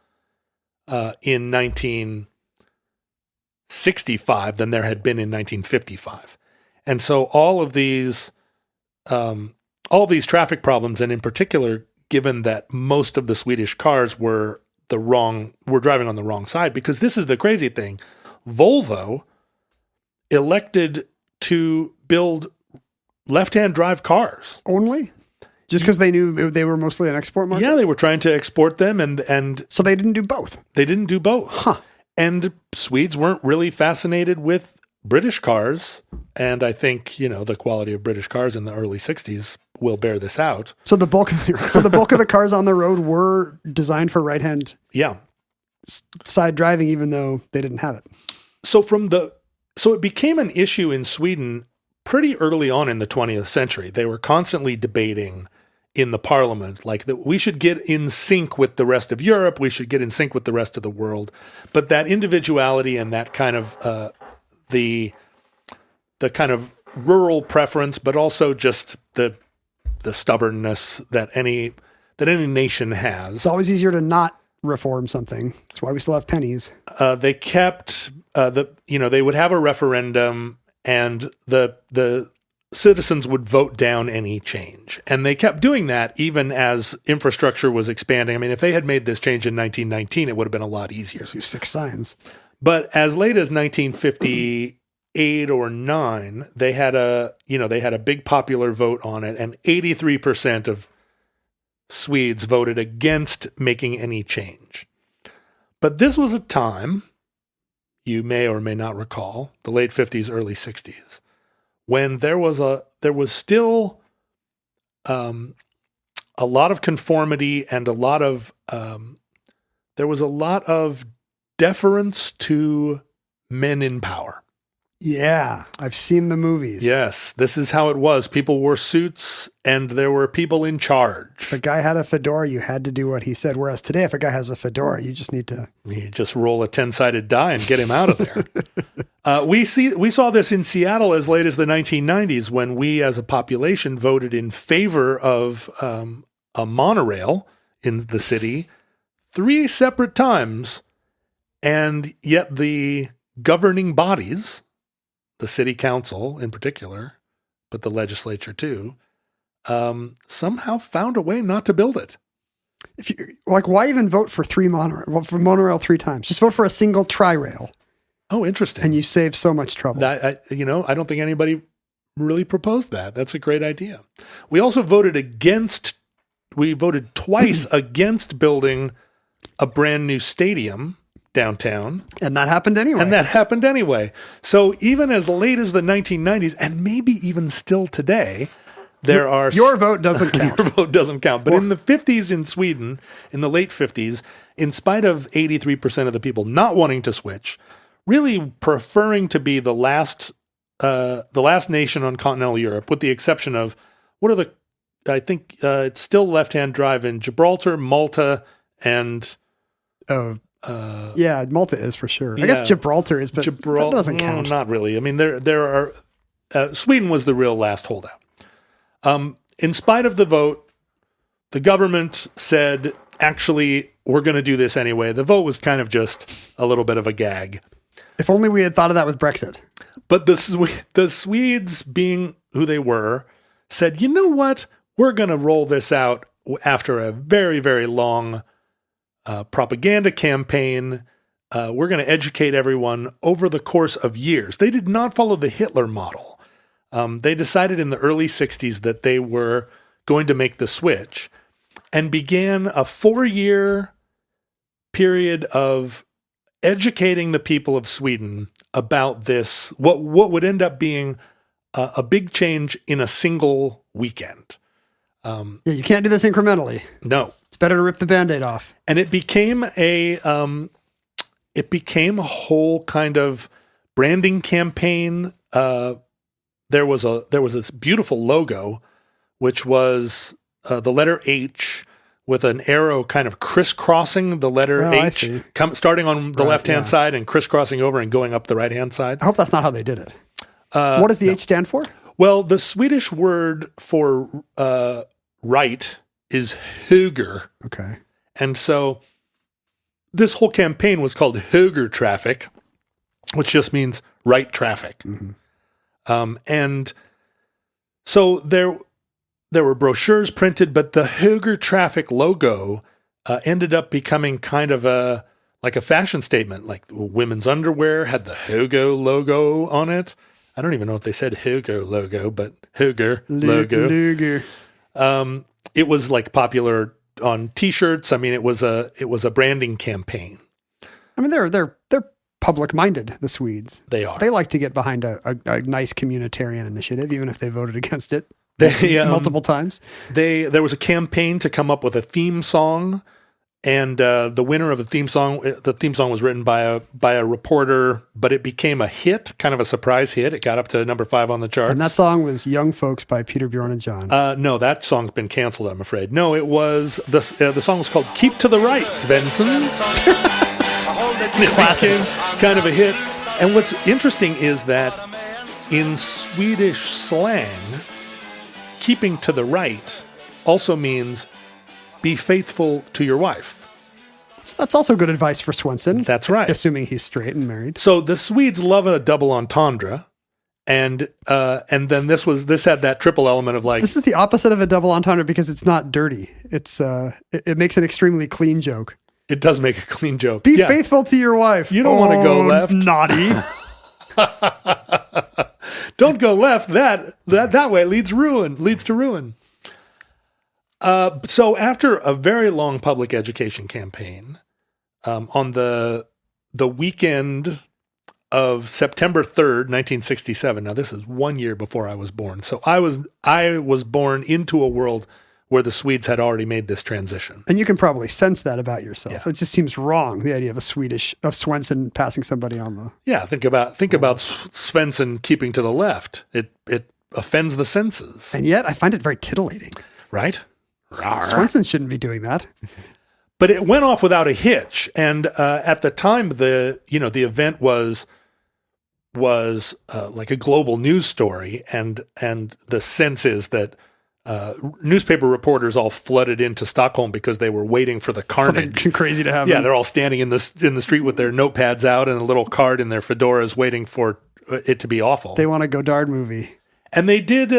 in 1965 than there had been in 1955. And so all of these traffic problems, and in particular, given that most of the Swedish cars were driving on the wrong side, because this is the crazy thing. Volvo elected to build left-hand drive cars. Only? Just because they knew they were mostly an export market? Yeah, they were trying to export them, and so they didn't do both? They didn't do both. Huh. And Swedes weren't really fascinated with British cars, and I think, you know, the quality of British cars in the early 60s will bear this out. So the bulk of the cars on the road were designed for right-hand side driving, even though they didn't have it. So it became an issue in Sweden pretty early on in the 20th century. They were constantly debating in the parliament, like that we should get in sync with the rest of Europe, we should get in sync with the rest of the world. But that individuality and that kind of the kind of rural preference, but also just the stubbornness that any nation has. It's always easier to not reform something. That's why we still have pennies. They kept they would have a referendum, and the citizens would vote down any change. And they kept doing that even as infrastructure was expanding. I mean, if they had made this change in 1919, it would have been a lot easier. So 6 signs. But as late as 1958 or 9, they had a big popular vote on it, and 83% of Swedes voted against making any change. But this was a time, you may or may not recall, the late 50s, early 60s, when there was still a lot of conformity and there was a lot of deference to men in power. Yeah, I've seen the movies. Yes, this is how it was. People wore suits, and there were people in charge. If a guy had a fedora, you had to do what he said. Whereas today, if a guy has a fedora, you just need to... You just roll a 10-sided die and get him out of there. We saw this in Seattle as late as the 1990s, when we as a population voted in favor of a monorail in the city 3 separate times, and yet the governing bodies, the city council in particular, but the legislature too, somehow found a way not to build it. If you why even vote for monorail 3 times? Just vote for a single tri-rail. Oh, interesting. And you save so much trouble. I don't think anybody really proposed that. That's a great idea. We also voted twice against building a brand new stadium downtown. And that happened anyway. So even as late as the 1990s, and maybe even still today, your vote doesn't count. Your vote doesn't count. But in the 50s in Sweden, in the late 50s, in spite of 83% of the people not wanting to switch, really preferring to be the last nation on continental Europe, with the exception of it's still left-hand drive in Gibraltar, Malta, and Yeah, Malta is for sure. I guess Gibraltar is, but that doesn't count. Not really. I mean, there are. Sweden was the real last holdout. In spite of the vote, the government said, actually, we're going to do this anyway. The vote was kind of just a little bit of a gag. If only we had thought of that with Brexit. But the Swedes, being who they were, said, you know what? We're going to roll this out after a very, very long propaganda campaign. We're going to educate everyone over the course of years. They did not follow the Hitler model. They decided in the early 60s that they were going to make the switch and began a 4-year period of educating the people of Sweden about this, what would end up being a big change in a single weekend. You can't do this incrementally. No. It's better to rip the Band-Aid off. And it became a whole kind of branding campaign. There was this beautiful logo, which was the letter H with an arrow kind of crisscrossing the letter H, starting on the left-hand side and crisscrossing over and going up the right-hand side. I hope that's not how they did it. What does the H stand for? Well, the Swedish word for right is höger. Okay. And so this whole campaign was called höger traffic, which just means right traffic. Mm-hmm. And so there were brochures printed, but the höger traffic logo ended up becoming kind of a fashion statement. Like women's underwear had the Högo logo on it. I don't even know if they said Högo logo, but Höger logo. Luger. It was like popular on T-shirts. I mean, it was a branding campaign. I mean, they're public-minded, the Swedes. They are. They like to get behind a nice communitarian initiative, even if they voted against it multiple times. There was a campaign to come up with a theme song, and the winner of the theme song was written by a reporter, but it became a hit, kind of a surprise hit. It got up to number 5 on the charts. And that song was "Young Folks" by Peter, Bjorn, and John. No, that song's been canceled, I'm afraid. No, it was the song was called "Keep to the Right, Svensson." It became kind of a hit. And what's interesting is that in Swedish slang, keeping to the right also means be faithful to your wife. So that's also good advice for Swenson. That's right. Assuming he's straight and married. So the Swedes love a double entendre. And then this had that triple element of like... This is the opposite of a double entendre because it's not dirty. It makes an extremely clean joke. It does make a clean joke. Be faithful to your wife. You don't want to go left. Naughty. Don't go left. That way leads to ruin. So after a very long public education campaign, on the weekend of September 3rd, 1967. Now this is 1 year before I was born. So I was born into a world where the Swedes had already made this transition. And you can probably sense that about yourself. Yeah. It just seems wrong, the idea of Swenson passing somebody on the... Yeah, think about Svensson keeping to the left. It offends the senses. And yet I find it very tittillating. Right? Swenson shouldn't be doing that. But it went off without a hitch. And at the time, the event was like a global news story. And the sense is that newspaper reporters all flooded into Stockholm because they were waiting for the carnage. Something crazy to happen. Yeah, they're all standing in the street with their notepads out and a little card in their fedoras waiting for it to be awful. They want a Godard movie. And they did,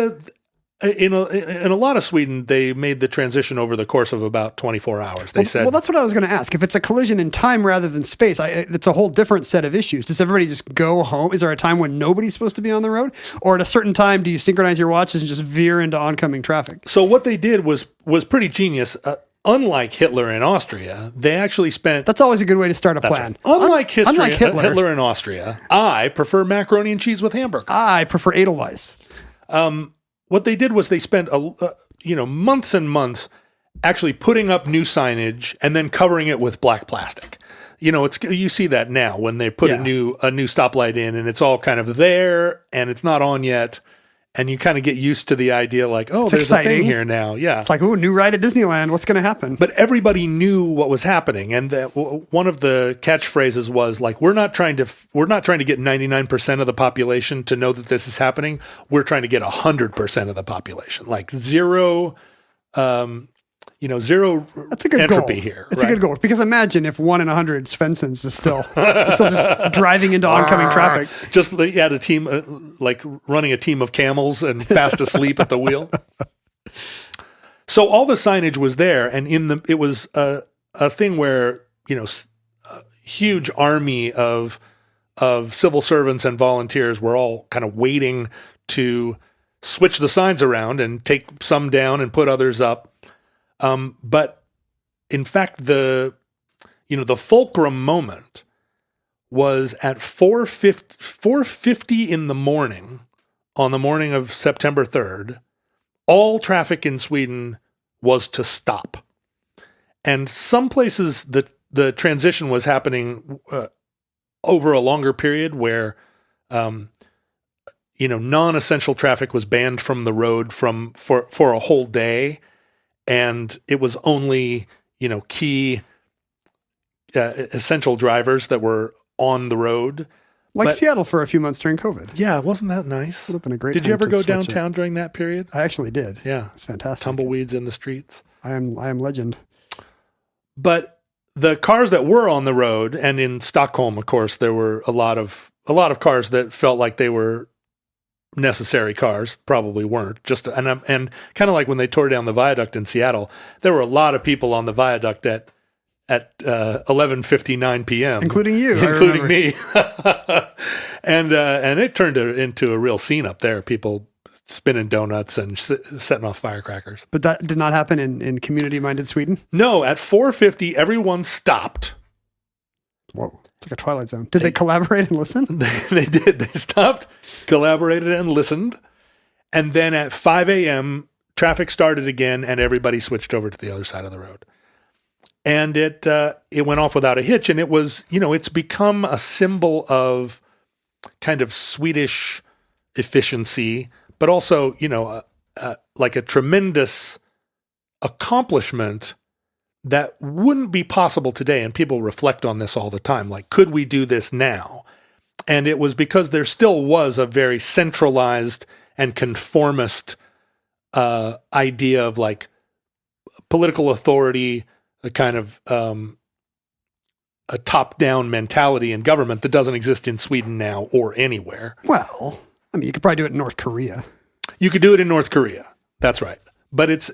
in a lot of Sweden, they made the transition over the course of about 24 hours. They said... Well, that's what I was going to ask. If it's a collision in time rather than space, it's a whole different set of issues. Does everybody just go home? Is there a time when nobody's supposed to be on the road? Or at a certain time, do you synchronize your watches and just veer into oncoming traffic? So what they did was pretty genius. Unlike Hitler in Austria, they actually spent... That's always a good way to start a plan. Right. Unlike Hitler in Austria, I prefer macaroni and cheese with hamburger. I prefer Edelweiss. What they did was they spent months and months actually putting up new signage and then covering it with black plastic. You see that now when they put a new stoplight in and it's all kind of there and it's not on yet. and you kind of get used to the idea like, oh, there's a thing here now. Yeah. It's like, ooh, new ride at Disneyland. What's going to happen? But everybody knew what was happening. And one of the catchphrases was like, we're not trying to get 99% of the population to know that this is happening. We're trying to get 100% of the population, like zero, zero That's a good entropy goal. here. It's a good goal, because imagine if 1 in 100 Svensons is still just driving into oncoming traffic. Just had a team, like running a team of camels and fast asleep at the wheel. So all the signage was there, and it was a thing where, a huge army of civil servants and volunteers were all kind of waiting to switch the signs around and take some down and put others up. But in fact, the fulcrum moment was at 4:50 in the morning, on the morning of September 3rd, all traffic in Sweden was to stop. And some places the transition was happening over a longer period where, non-essential traffic was banned from the road for a whole day. And it was only, key essential drivers that were on the road. Like Seattle for a few months during COVID. Yeah, wasn't that nice? Would have been a great Did time you ever to go switch downtown during that period? I actually did. Yeah. It's fantastic. Tumbleweeds in the streets. I am legend. But the cars that were on the road, and in Stockholm, of course, there were a lot of cars that felt like they were necessary cars, probably weren't. And kind of like when they tore down the viaduct in Seattle, there were a lot of people on the viaduct at 11:59 p.m., including you, including me. And it turned into a real scene up there. People spinning donuts and setting off firecrackers. But that did not happen in community-minded Sweden? No, at 4:50, everyone stopped. Whoa. It's like a Twilight Zone. Did they collaborate and listen? They did. They stopped, collaborated, and listened. And then at 5 a.m., traffic started again, and everybody switched over to the other side of the road. And it went off without a hitch. And it was, it's become a symbol of kind of Swedish efficiency, but also, like a tremendous accomplishment that wouldn't be possible today. And people reflect on this all the time. Like, could we do this now? And it was because there still was a very centralized and conformist idea of like political authority, a kind of a top-down mentality in government that doesn't exist in Sweden now or anywhere. Well, I mean, you could probably do it in North Korea. You could do it in North Korea. That's right. But it's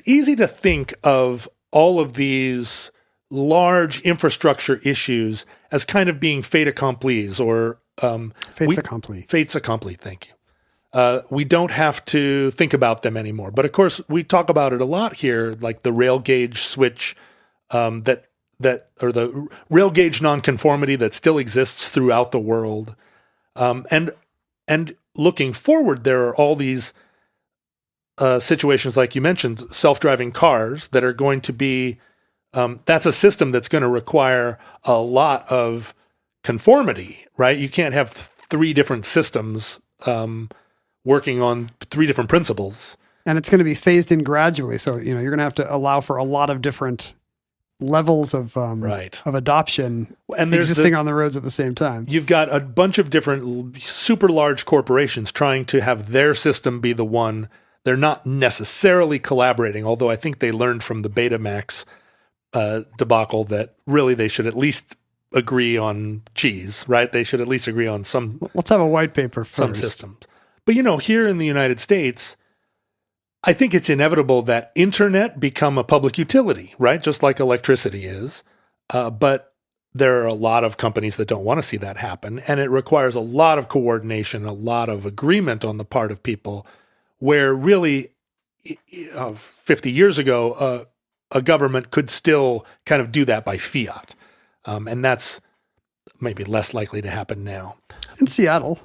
easy to think of all of these large infrastructure issues as kind of being fait accomplis or fates accompli. Fates accompli, thank you. We don't have to think about them anymore. But of course, we talk about it a lot here, like the rail gauge switch or the rail gauge nonconformity that still exists throughout the world. And looking forward, there are all these situations, like you mentioned, self-driving cars that are going to be, that's a system that's going to require a lot of conformity, right? You can't have three different systems working on three different principles. And it's going to be phased in gradually. So, you're going to have to allow for a lot of different levels of adoption and existing on the roads at the same time. You've got a bunch of different super large corporations trying to have their system be the one. They're not necessarily collaborating, although I think they learned from the Betamax debacle that really they should at least agree on cheese, right? They should at least agree on some. Let's have a white paper first. Some systems. But, here in the United States, I think it's inevitable that internet become a public utility, right? Just like electricity is. But there are a lot of companies that don't want to see that happen. And it requires a lot of coordination, a lot of agreement on the part of people, where really 50 years ago, a government could still kind of do that by fiat. And that's maybe less likely to happen now. In Seattle,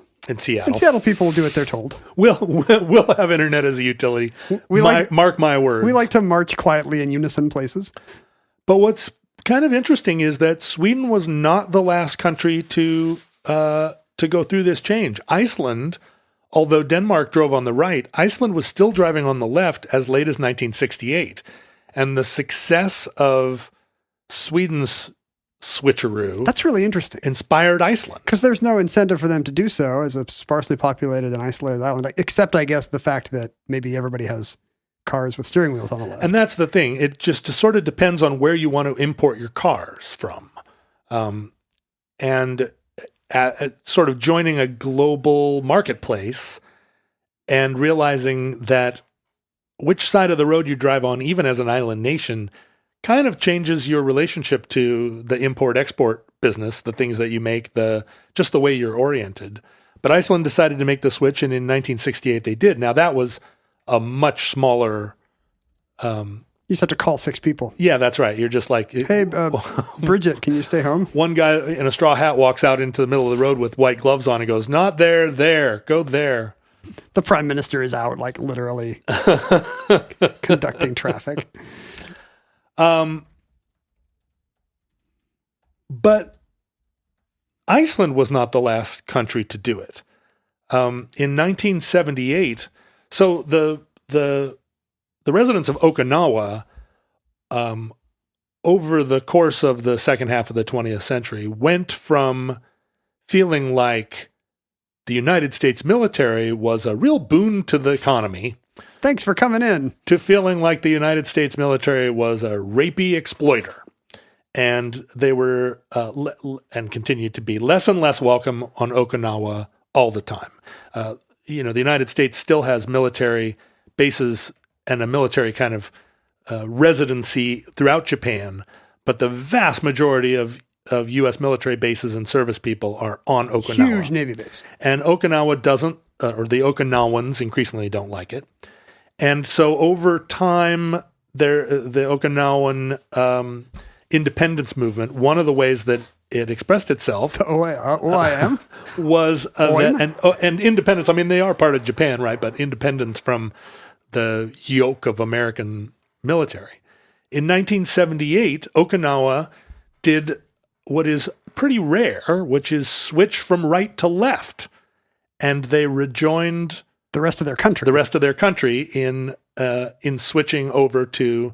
people will do what they're told. We'll have internet as a utility. Mark my words. We like to march quietly in unison places. But what's kind of interesting is that Sweden was not the last country to to go through this change. Iceland, although Denmark drove on the right, Iceland was still driving on the left as late as 1968. And the success of Sweden's switcheroo That's really interesting. inspired Iceland. Because there's no incentive for them to do so as a sparsely populated and isolated island, except, I guess, the fact that maybe everybody has cars with steering wheels on the left. And that's the thing. It just sort of depends on where you want to import your cars from. And at sort of joining a global marketplace and realizing that which side of the road you drive on, even as an island nation, kind of changes your relationship to the import-export business, the things that you make, just the way you're oriented. But Iceland decided to make the switch, and in 1968 they did. Now, that was a much smaller... you just have to call 6 people. Yeah, that's right. You're just like... Hey, Bridget, can you stay home? One guy in a straw hat walks out into the middle of the road with white gloves on and goes, "Not there, there, go there." The prime minister is out, like, literally conducting traffic. But Iceland was not the last country to do it. In 1978, so the residents of Okinawa, over the course of the second half of the 20th century, went from feeling like the United States military was a real boon to the economy. Thanks for coming in. To feeling like the United States military was a rapey exploiter. And they were, and continue to be, less and less welcome on Okinawa all the time. The United States still has military bases and a military kind of residency throughout Japan, but the vast majority of U.S. military bases and service people are on Okinawa. Huge Navy base. And Okinawa doesn't, or the Okinawans increasingly don't like it. And so over time, the Okinawan independence movement, one of the ways that it expressed itself OIM? was and independence. I mean, they are part of Japan, right? But independence from the yoke of American military. In 1978, Okinawa did what is pretty rare, which is switch from right to left. And they rejoined the rest of their country. The rest of their country in switching over to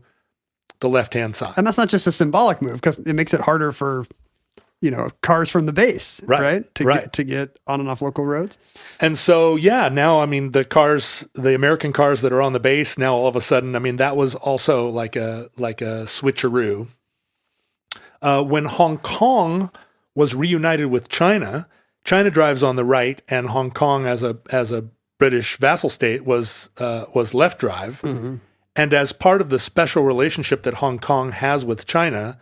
the left-hand side. And that's not just a symbolic move, because it makes it harder for, cars from the base, right? To get on and off local roads. And so, yeah, now, I mean, the American cars that are on the base now, all of a sudden, I mean, that was also like a switcheroo. When Hong Kong was reunited with China, China drives on the right, and Hong Kong as a British vassal state was left drive. Mm-hmm. And as part of the special relationship that Hong Kong has with China,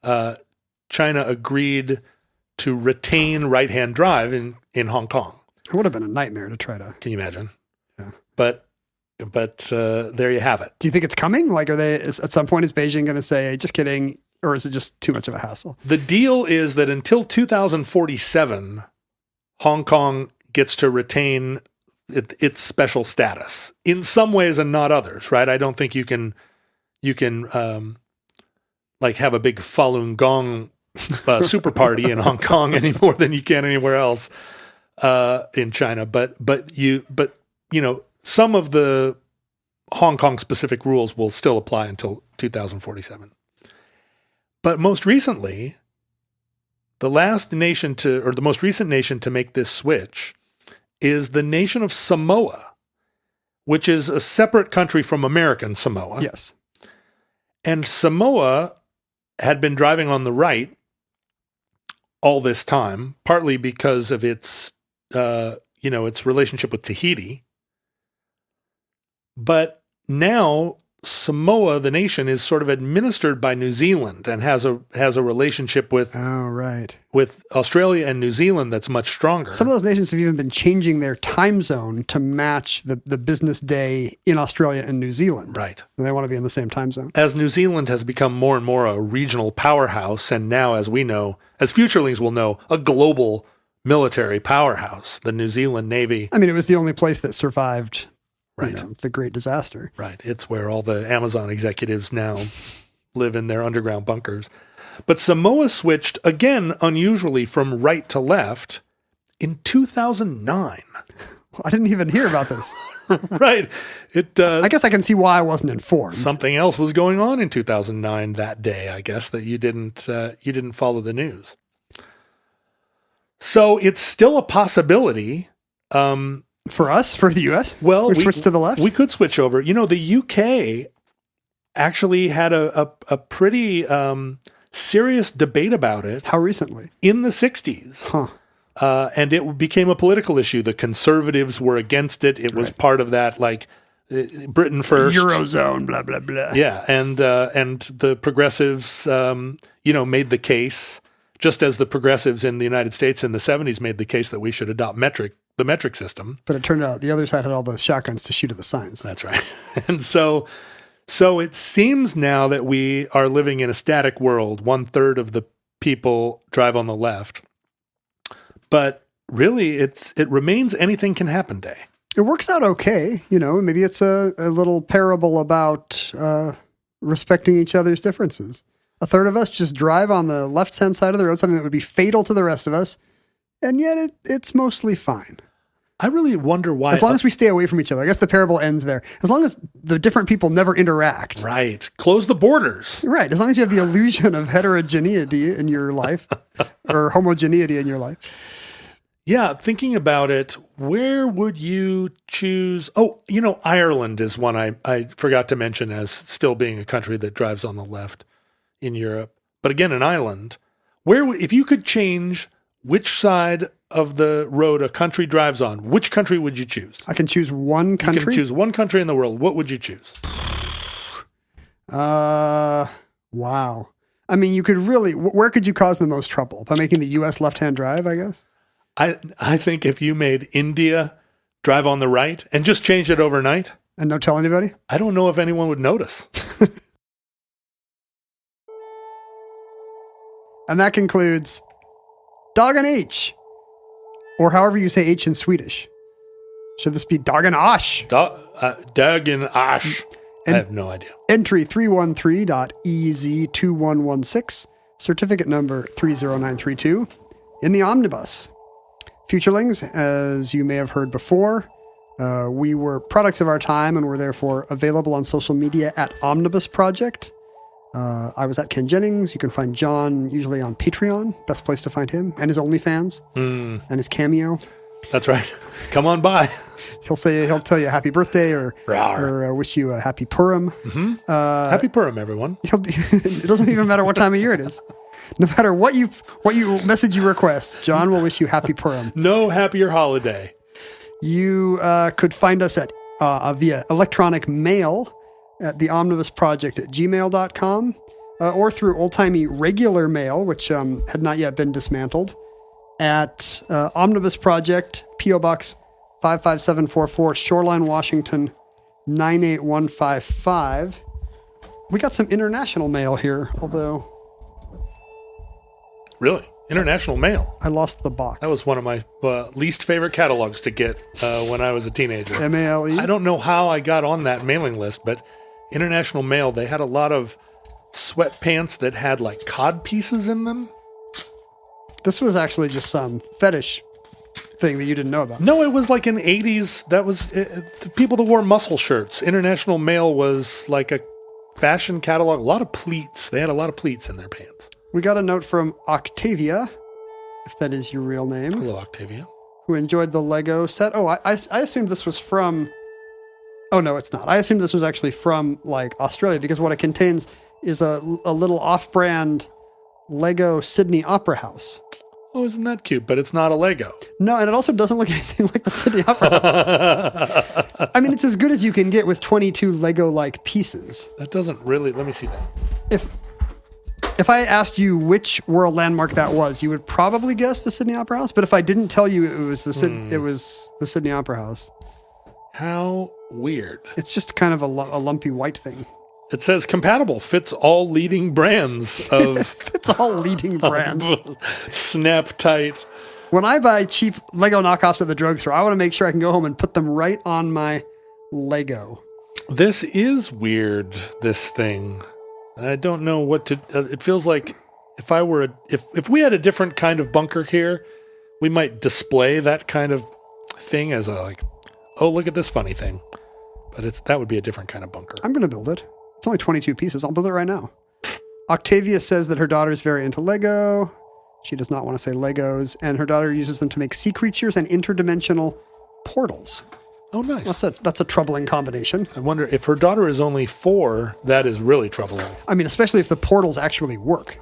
China agreed to retain right-hand drive in Hong Kong. It would have been a nightmare to try to. Can you imagine? Yeah. But there you have it. Do you think it's coming? Like, at some point, is Beijing going to say, "Just kidding," or is it just too much of a hassle? The deal is that until 2047, Hong Kong gets to retain its special status in some ways and not others, right? I don't think you can like have a big Falun Gong super party in Hong Kong any more than you can anywhere else in China. But some of the Hong Kong specific rules will still apply until 2047. But most recently, the most recent nation to make this switch is the nation of Samoa, which is a separate country from American Samoa. Yes. And Samoa had been driving on the right all this time, partly because of its relationship with Tahiti. But now Samoa, the nation, is sort of administered by New Zealand and has a relationship with with Australia and New Zealand that's much stronger. Some of those nations have even been changing their time zone to match the business day in Australia and New Zealand. Right. And they want to be in the same time zone. As New Zealand has become more and more a regional powerhouse, and now, as we know, as Futurelings will know, a global military powerhouse, the New Zealand Navy. I mean, it was the only place that survived right. The Great Disaster. Right. It's where all the Amazon executives now live in their underground bunkers. But Samoa switched, again, unusually, from right to left in 2009. I didn't even hear about this. Right. I guess I can see why I wasn't informed. Something else was going on in 2009 that day, I guess, that you didn't follow the news. So it's still a possibility. For us, for the U.S.? Well, we switch to the left? We could switch over. You know, the U.K. actually had a pretty serious debate about it. How recently? In the 60s. Huh. And it became a political issue. The conservatives were against it. It was part of that, like, Britain first. Eurozone, blah, blah, blah. Yeah, and the progressives, made the case, just as the progressives in the United States in the 70s made the case that we should adopt the metric system. But it turned out the other side had all the shotguns to shoot at the signs. That's right. And so it seems now that we are living in a static world. 1/3 of the people drive on the left. But really, it remains anything can happen day. It works out okay. Maybe it's a little parable about respecting each other's differences. 1/3 of us just drive on the left-hand side of the road, something that would be fatal to the rest of us, and yet it's mostly fine. I really wonder why. As long as we stay away from each other. I guess the parable ends there. As long as the different people never interact. Right. Close the borders. Right. As long as you have the illusion of heterogeneity in your life or homogeneity in your life. Yeah, thinking about it, where would you choose? Oh, Ireland is one I forgot to mention as still being a country that drives on the left in Europe. But again, an island. If you could change which side of the road a country drives on, which country would you choose? I can choose one country? You can choose one country in the world. What would you choose? Wow. I mean, you could really, where could you cause the most trouble? By making the U.S. left-hand drive, I guess? I think if you made India drive on the right and just changed it overnight. And don't tell anybody? I don't know if anyone would notice. And that concludes Dagen H, or however you say H in Swedish. Should this be Dagen H? Dagen H. I have no idea. Entry 313.EZ2116, certificate number 30932, in the omnibus. Futurelings, as you may have heard before, we were products of our time and were therefore available on social media at Omnibus Project. I was at Ken Jennings. You can find John usually on Patreon. Best place to find him. And his OnlyFans. And his Cameo. That's right. Come on by. He'll tell you happy birthday or wish you a happy Purim. Mm-hmm. Happy Purim, everyone. It doesn't even matter what time of year it is. No matter what you message you request, John will wish you happy Purim. No happier holiday. You could find us at via electronic mail at the Omnibus Project at gmail.com or through old-timey regular mail, which had not yet been dismantled, at Omnibus Project, P.O. Box 55744, Shoreline, Washington 98155. We got some international mail here, although... Really? International mail? I lost the box. That was one of my least favorite catalogs to get when I was a teenager. M-A-L-E? I don't know how I got on that mailing list, but international mail, they had a lot of sweatpants that had like cod pieces in them. This was actually just some fetish thing that you didn't know about. No, it was like in 80s. That was the people that wore muscle shirts. International mail was like a fashion catalog. A lot of pleats. They had a lot of pleats in their pants. We got a note from Octavia, if that is your real name. Hello, Octavia. Who enjoyed the Lego set. Oh, I assumed this was from... Oh, no, it's not. I assumed this was actually from, like, Australia, because what it contains is a little off-brand Lego Sydney Opera House. Oh, isn't that cute? But it's not a Lego. No, and it also doesn't look anything like the Sydney Opera House. I mean, it's as good as you can get with 22 Lego-like pieces. That doesn't really... Let me see that. If I asked you which world landmark that was, you would probably guess the Sydney Opera House. But if I didn't tell you it was the Sydney Opera House. How weird. It's just kind of a lumpy white thing. It says compatible, fits all leading brands of... Fits all leading brands. Snap tight. When I buy cheap Lego knockoffs at the drugstore, I want to make sure I can go home and put them right on my Lego. This is weird, this thing. I don't know what to... it feels like if we had a different kind of bunker here, We might display that kind of thing as a like, oh, look at this funny thing. But that would be a different kind of bunker. I'm going to build it. It's only 22 pieces. I'll build it right now. Octavia says that her daughter is very into Lego. She does not want to say Legos. And her daughter uses them to make sea creatures and interdimensional portals. Oh, nice. That's a troubling combination. I wonder if her daughter is only 4, that is really troubling. I mean, especially if the portals actually work.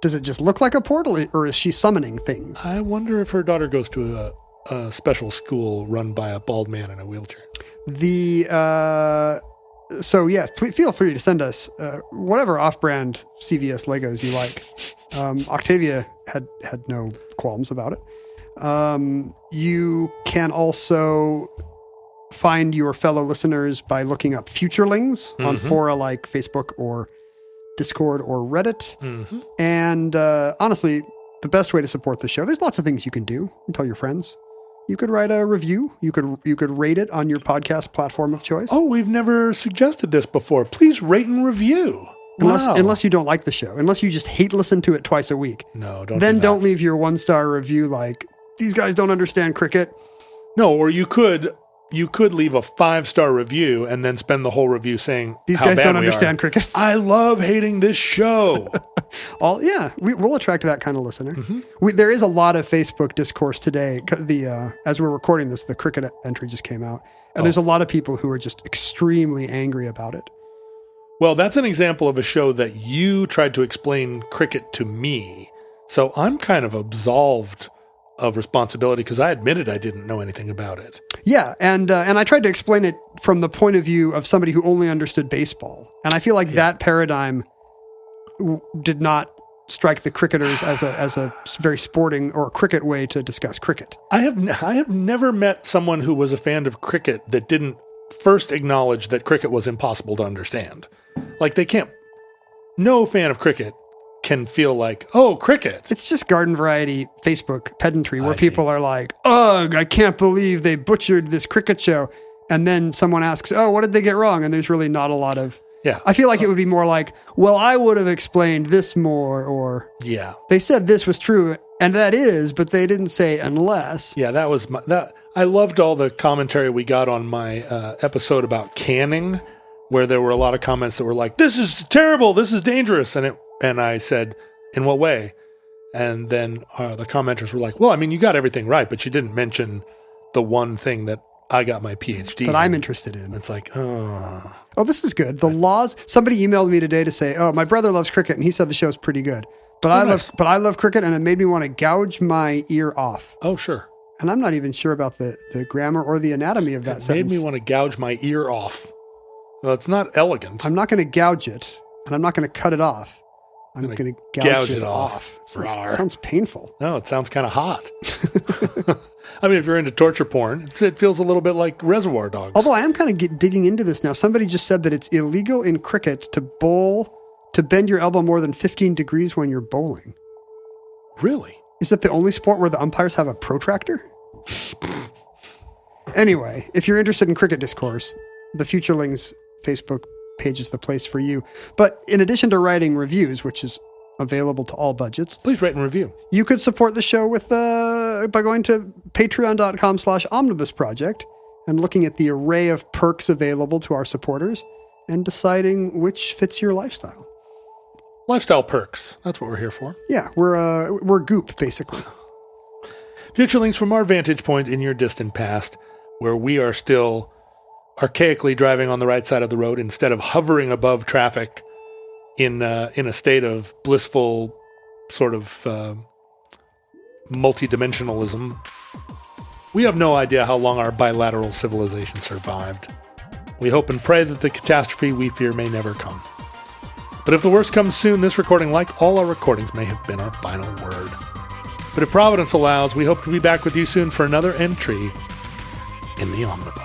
Does it just look like a portal, or is she summoning things? I wonder if her daughter goes to a special school run by a bald man in a wheelchair. So yeah, feel free to send us whatever off-brand CVS Legos you like. Octavia had no qualms about it. You can also find your fellow listeners by looking up futurelings on fora like Facebook or Discord or Reddit. And honestly, the best way to support the show, there's lots of things you can do. You can tell your friends. You could write a review. You could rate it on your podcast platform of choice. Oh, we've never suggested this before. Please rate and review. Unless you don't like the show. Unless you just hate listen to it twice a week. No, don't. Then don't leave your 1-star review like, these guys don't understand cricket. No, or you could leave a 5-star review and then spend the whole review saying these how guys bad don't we understand are. cricket. I love hating this show. We'll attract that kind of listener. There is a lot of Facebook discourse today. As we're recording this, the cricket entry just came out, and there's a lot of people who are just extremely angry about it. Well, that's an example of a show that you tried to explain cricket to me, so I'm kind of absolved of responsibility because I admitted I didn't know anything about it. Yeah, and I tried to explain it from the point of view of somebody who only understood baseball, and I feel like that paradigm did not strike the cricketers as a very sporting or cricket way to discuss cricket. I have never met someone who was a fan of cricket that didn't first acknowledge that cricket was impossible to understand. Like no fan of cricket can feel like, oh, cricket. It's just garden variety Facebook pedantry where people are like, ugh, I can't believe they butchered this cricket show. And then someone asks, oh, what did they get wrong? And there's really not a lot of... Yeah. I feel like it would be more like, well, I would have explained this more, or they said this was true, and that is, but they didn't say unless. Yeah, that was that. I loved all the commentary we got on my episode about canning, where there were a lot of comments that were like, this is terrible, this is dangerous. And I said, in what way? And then the commenters were like, well, I mean, you got everything right, but you didn't mention the one thing that I got my PhD that I'm interested in. It's like, oh, this is good. The laws. Somebody emailed me today to say, oh, my brother loves cricket and he said the show's pretty good. But I love cricket and it made me want to gouge my ear off. Oh, sure. And I'm not even sure about the grammar or the anatomy of that sentence. Made me want to gouge my ear off. Well, it's not elegant. I'm not going to gouge it and I'm not going to cut it off. I'm going to gouge it off. It sounds painful. No, it sounds kind of hot. I mean, if you're into torture porn, it feels a little bit like Reservoir Dogs. Although I am kind of digging into this now. Somebody just said that it's illegal in cricket to bend your elbow more than 15 degrees when you're bowling. Really? Is it the only sport where the umpires have a protractor? Anyway, if you're interested in cricket discourse, the Futurelings Facebook page is the place for you. But in addition to writing reviews, which is available to all budgets, please rate and review. You could support the show with by going to patreon.com/omnibus project and looking at the array of perks available to our supporters and deciding which fits your lifestyle. Lifestyle perks. That's what we're here for. Yeah, we're goop, basically. Futurelings from our vantage point in your distant past, where we are still archaically driving on the right side of the road instead of hovering above traffic in a state of blissful sort of multidimensionalism. We have no idea how long our bilateral civilization survived. We hope and pray that the catastrophe we fear may never come. But if the worst comes soon, this recording, like all our recordings, may have been our final word. But if Providence allows, we hope to be back with you soon for another entry in the Omnibus.